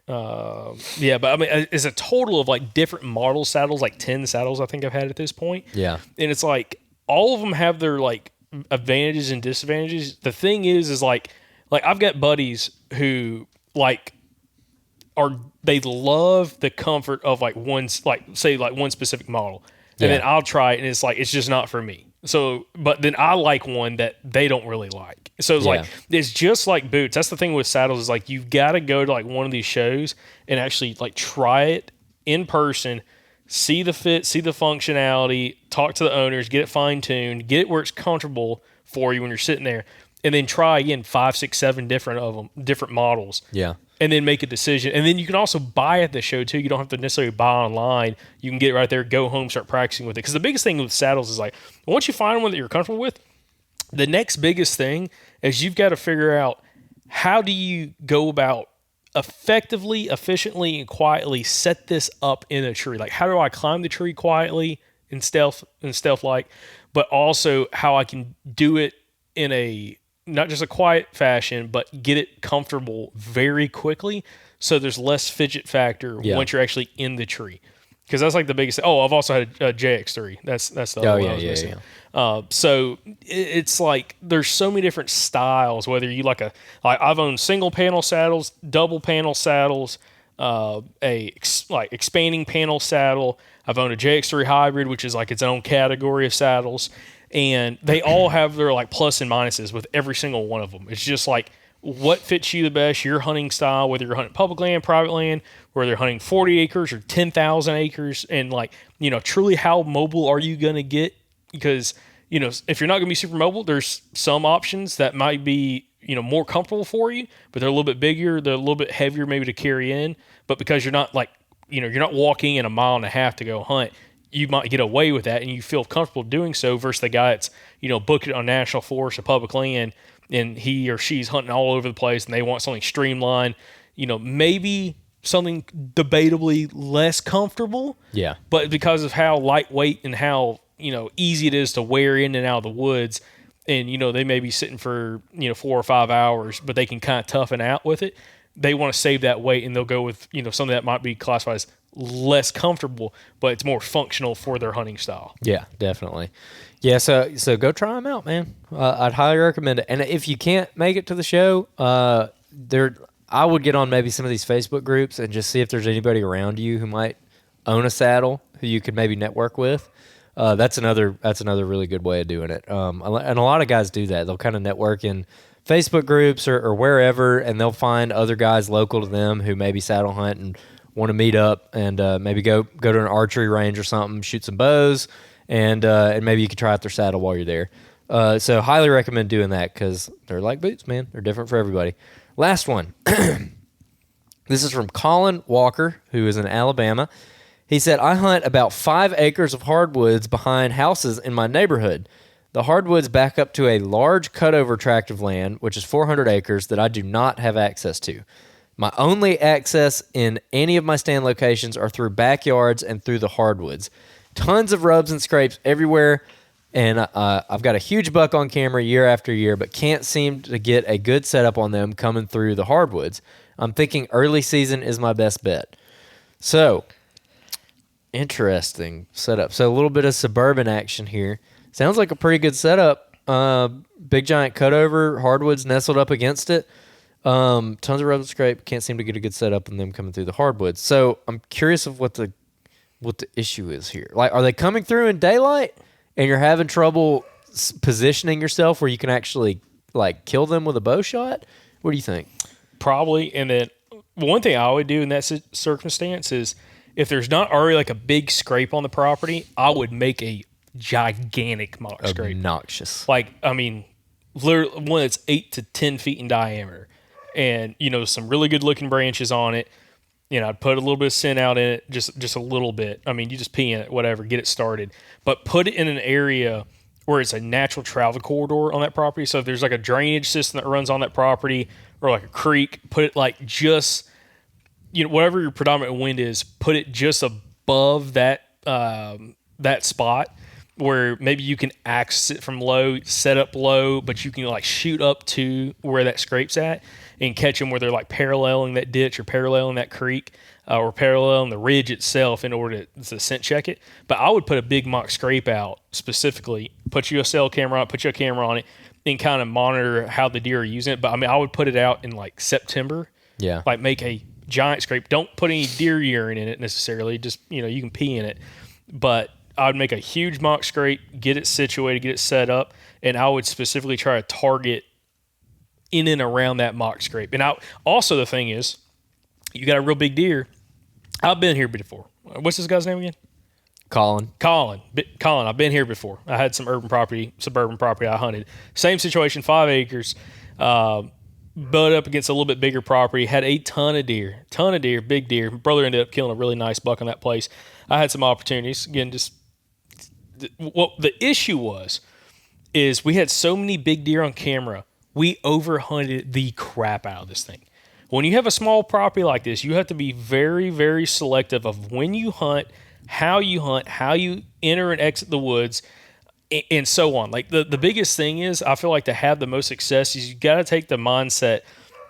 But it's a total of like different model saddles, like 10 saddles I think I've had at this point. Yeah, and it's like all of them have their like advantages and disadvantages. The thing is like I've got buddies who like they love the comfort of like one specific model, and then I'll try it and it's like it's just not for me. So, but then I like one that they don't really like. So it's like it's just like boots. That's the thing with saddles is like you've got to go to like one of these shows and actually like try it in person, see the fit, see the functionality, talk to the owners, get it fine-tuned, get it where it's comfortable for you when you're sitting there, and then try again 5, 6, 7 different of them, different models. Yeah. And then make a decision. And then you can also buy at the show too. You don't have to necessarily buy online. You can get it right there, go home, start practicing with it. Because the biggest thing with saddles is like, once you find one that you're comfortable with, the next biggest thing is you've got to figure out how do you go about effectively, efficiently, and quietly set this up in a tree. Like, how do I climb the tree quietly and stealth-like, but also how I can do it in a not just a quiet fashion, but get it comfortable very quickly, so there's less fidget factor once you're actually in the tree. Because that's like the biggest. Oh, I've also had a JX3. That's the other one I was missing. So it's like there's so many different styles. Whether you like I've owned single panel saddles, double panel saddles, expanding panel saddle. I've owned a JX3 hybrid, which is like its own category of saddles. And they all have their like plus and minuses with every single one of them. It's just like what fits you the best, your hunting style, whether you're hunting public land, private land, whether you're hunting 40 acres or 10,000 acres, and like, truly how mobile are you going to get? Because, if you're not going to be super mobile, there's some options that might be, more comfortable for you, but they're a little bit bigger, they're a little bit heavier maybe to carry in. But because you're not like, you're not walking in a mile and a half to go hunt, you might get away with that and you feel comfortable doing so versus the guy that's, booked it on national forest or public land and he or she's hunting all over the place and they want something streamlined, maybe something debatably less comfortable. Yeah. But because of how lightweight and how, easy it is to wear in and out of the woods and, they may be sitting for, 4 or 5 hours, but they can kind of toughen out with it. They want to save that weight and they'll go with, something that might be classified as less comfortable, but it's more functional for their hunting style. Yeah, definitely. Yeah, so go try them out, man. I'd highly recommend it. And if you can't make it to the show, I would get on maybe some of these Facebook groups and just see if there's anybody around you who might own a saddle who you could maybe network with. That's another really good way of doing it. And a lot of guys do that. They'll kind of network in Facebook groups or wherever, and they'll find other guys local to them who maybe saddle hunt and want to meet up and maybe go to an archery range or something, shoot some bows, and maybe you could try out their saddle while you're there. So highly recommend doing that because they're like boots, man. They're different for everybody. Last one. This is from Colin Walker, who is in Alabama. He said, I hunt about 5 acres of hardwoods behind houses in my neighborhood. The hardwoods back up to a large cutover tract of land, which is 400 acres, that I do not have access to. My only access in any of my stand locations are through backyards and through the hardwoods. Tons of rubs and scrapes everywhere, and I've got a huge buck on camera year after year, but can't seem to get a good setup on them coming through the hardwoods. I'm thinking early season is my best bet. So, interesting setup. So a little bit of Suburban action here. Sounds like a pretty good setup. Big giant cutover, hardwoods nestled up against it. Tons of rub and scrape. Can't seem to get a good setup on them coming through the hardwoods. So I'm curious of what the issue is here. Like, are they coming through in daylight and you're having trouble positioning yourself where you can actually like kill them with a bow shot? What do you think? Probably. And then one thing I would do in that circumstance is if there's not already like a big scrape on the property, I would make a gigantic mock scrape. Obnoxious. Like, I mean, literally one that's 8 to 10 feet in diameter. And, some really good looking branches on it. I'd put a little bit of scent out in it, just a little bit. I mean, you just pee in it, whatever, get it started. But put it in an area where it's a natural travel corridor on that property. So if there's like a drainage system that runs on that property or like a creek, put it like just, whatever your predominant wind is, put it just above that spot where maybe you can access it from low, set up low, but you can like shoot up to where that scrape's at and catch them where they're like paralleling that ditch or paralleling that creek or paralleling the ridge itself in order to scent check it. But I would put a big mock scrape out specifically, put you a cell camera on it, put you a camera on it, and kind of monitor how the deer are using it. But I mean, I would put it out in like September. Yeah. Like make a giant scrape. Don't put any deer urine in it necessarily. Just, you can pee in it. But I would make a huge mock scrape, get it situated, get it set up, and I would specifically try to target in and around that mock scrape. And also the thing is, you got a real big deer. I've been here before. What's this guy's name again? Colin. Colin, I've been here before. I had some suburban property I hunted. Same situation, 5 acres. Butt up against a little bit bigger property. Had a ton of deer, big deer. My brother ended up killing a really nice buck on that place. I had some opportunities. Again, just what the issue is we had so many big deer on camera. We overhunted the crap out of this thing. When you have a small property like this, you have to be very, very selective of when you hunt, how you enter and exit the woods, and so on. Like the biggest thing is, I feel like to have the most success is you got to take the mindset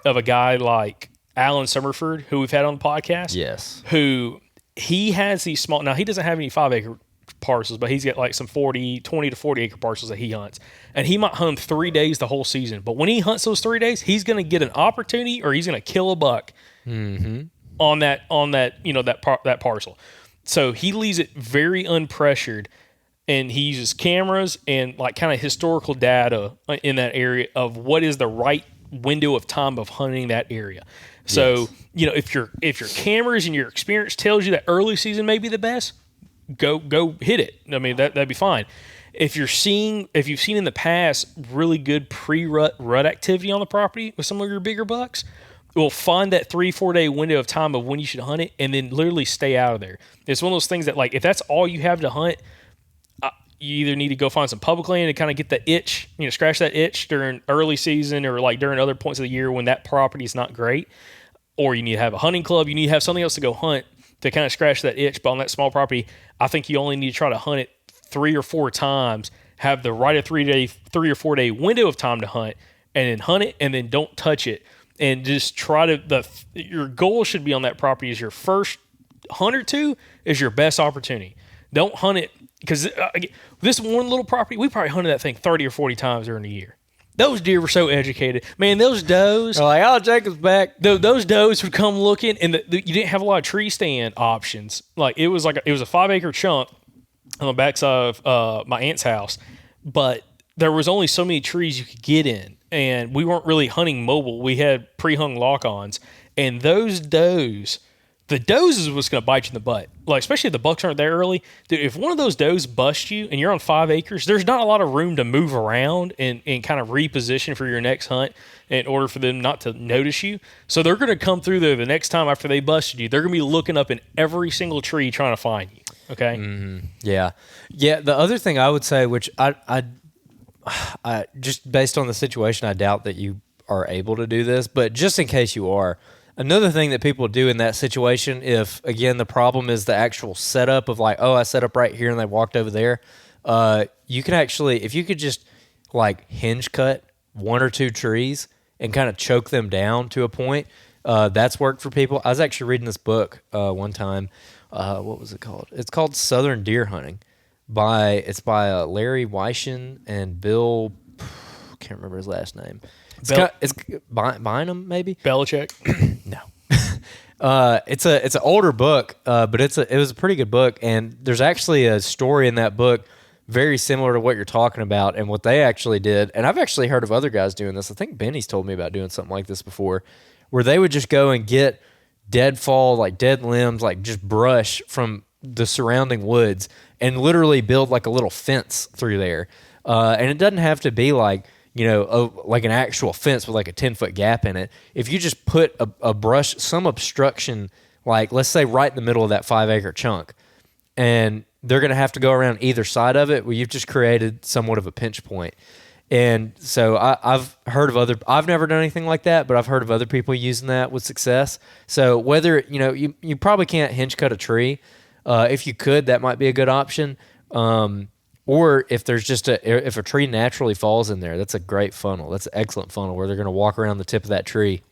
of a guy like Alan Summerford, who we've had on the podcast. Yes. Who he has these small, now he doesn't have any 5 acre parcels, but he's got like some 20 to 40 acre parcels that he hunts. And he might hunt them 3 days the whole season. But when he hunts those 3 days, he's going to get an opportunity or he's going to kill a buck on that, that parcel. So he leaves it very unpressured, and he uses cameras and like kind of historical data in that area of what is the right window of time of hunting that area. So, if your cameras and your experience tells you that early season may be the best, go hit it. I mean, that'd be fine. If you've seen in the past really good rut activity on the property with some of your bigger bucks, we'll find that 3-4 day window of time of when you should hunt it, and then literally stay out of there. It's one of those things that, like, if that's all you have to hunt, you either need to go find some public land and kind of get the itch, scratch that itch during early season or like during other points of the year when that property is not great, or you need to have a hunting club. You need to have something else to go hunt to kind of scratch that itch. But on that small property, I think you only need to try to hunt it 3 or 4 times, have the right of 3 or 4 day window of time to hunt, and then hunt it, and then don't touch it. And just try to, your goal should be on that property is your first hunt or two is your best opportunity. Don't hunt it, because this one little property, we probably hunted that thing 30 or 40 times during the year. Those deer were so educated. Man, those does. They're like, oh, Jacob's back. Those does would come looking, and you didn't have a lot of tree stand options. Like it was a 5 acre chunk on the backside of my aunt's house, but there was only so many trees you could get in, and we weren't really hunting mobile. We had pre-hung lock-ons, and those does, the does is what's going to bite you in the butt. Like, especially if the bucks aren't there early. Dude, if one of those does busts you and you're on 5 acres, there's not a lot of room to move around and kind of reposition for your next hunt in order for them not to notice you. So they're going to come through there the next time after they busted you. They're going to be looking up in every single tree trying to find you. Okay? Mm-hmm. Yeah. Yeah, the other thing I would say, which I just based on the situation, I doubt that you are able to do this, but just in case you are, another thing that people do in that situation, if, again, the problem is the actual setup of like, oh, I set up right here and they walked over there, you can actually, if you could just like hinge cut 1 or 2 trees and kind of choke them down to a point, that's worked for people. I was actually reading this book one time. What was it called? It's called Southern Deer Hunting. It's by Larry Weishin and Bill, can't remember his last name. It's Bynum, maybe? Belichick? No. It's an older book, but it was a pretty good book, and there's actually a story in that book very similar to what you're talking about and what they actually did. And I've actually heard of other guys doing this. I think Benny's told me about doing something like this before, where they would just go and get deadfall, like dead limbs, like just brush from the surrounding woods and literally build like a little fence through there. And it doesn't have to be like, like an actual fence with like a 10-foot gap in it. If you just put a brush, some obstruction, like let's say right in the middle of that 5 acre chunk, and they're going to have to go around either side of it, well, you've just created somewhat of a pinch point. And so I've heard of I've never done anything like that, but I've heard of other people using that with success. So whether, you probably can't hinge cut a tree. If you could, that might be a good option. Or if there's just if a tree naturally falls in there, that's a great funnel. That's an excellent funnel where they're going to walk around the tip of that tree.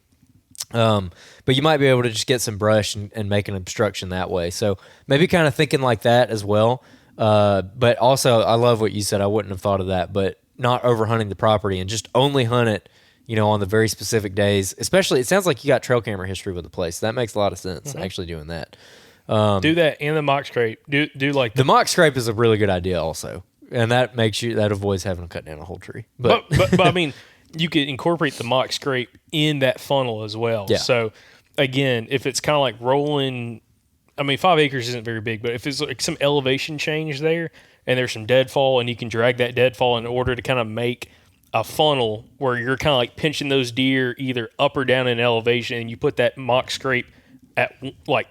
But you might be able to just get some brush and make an obstruction that way. So maybe kind of thinking like that as well. But also, I love what you said. I wouldn't have thought of that, but not overhunting the property and just only hunt it, on the very specific days. Especially, it sounds like you got trail camera history with the place. So that makes a lot of sense, actually doing that. Do that in the mock scrape. Do like the mock scrape is a really good idea also, and that avoids having to cut down a whole tree. But I mean, you could incorporate the mock scrape in that funnel as well. Yeah. So again, if it's kind of like rolling I mean, 5 acres isn't very big, but if there's like some elevation change there and there's some deadfall and you can drag that deadfall in order to kind of make a funnel where you're kind of like pinching those deer either up or down in elevation, and you put that mock scrape at like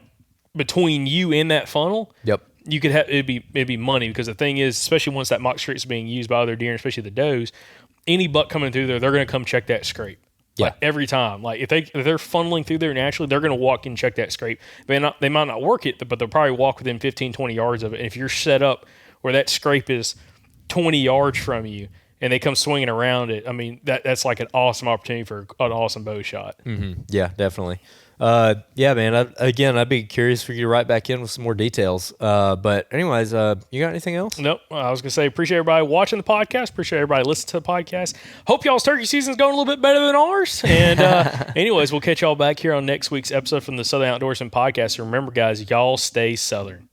between you and that funnel. Yep. You could have it'd be money, because the thing is, especially once that mock scrape is being used by other deer, especially the does, any buck coming through there, they're going to come check that scrape. Yeah. Like every time. Like if they're funneling through there naturally, they're going to walk in and check that scrape. They might not work it, but they'll probably walk within 15, 20 yards of it. And if you're set up where that scrape is 20 yards from you and they come swinging around it, I mean, that's like an awesome opportunity for an awesome bow shot. Mm-hmm. Yeah, definitely. Yeah, man. I'd be curious for you to write back in with some more details. But anyways, you got anything else? Nope. I was gonna say, appreciate everybody watching the podcast. Appreciate everybody listening to the podcast. Hope y'all's turkey season's going a little bit better than ours. And anyways, we'll catch y'all back here on next week's episode from the Southern Outdoorsman podcast. And remember, guys, y'all stay Southern.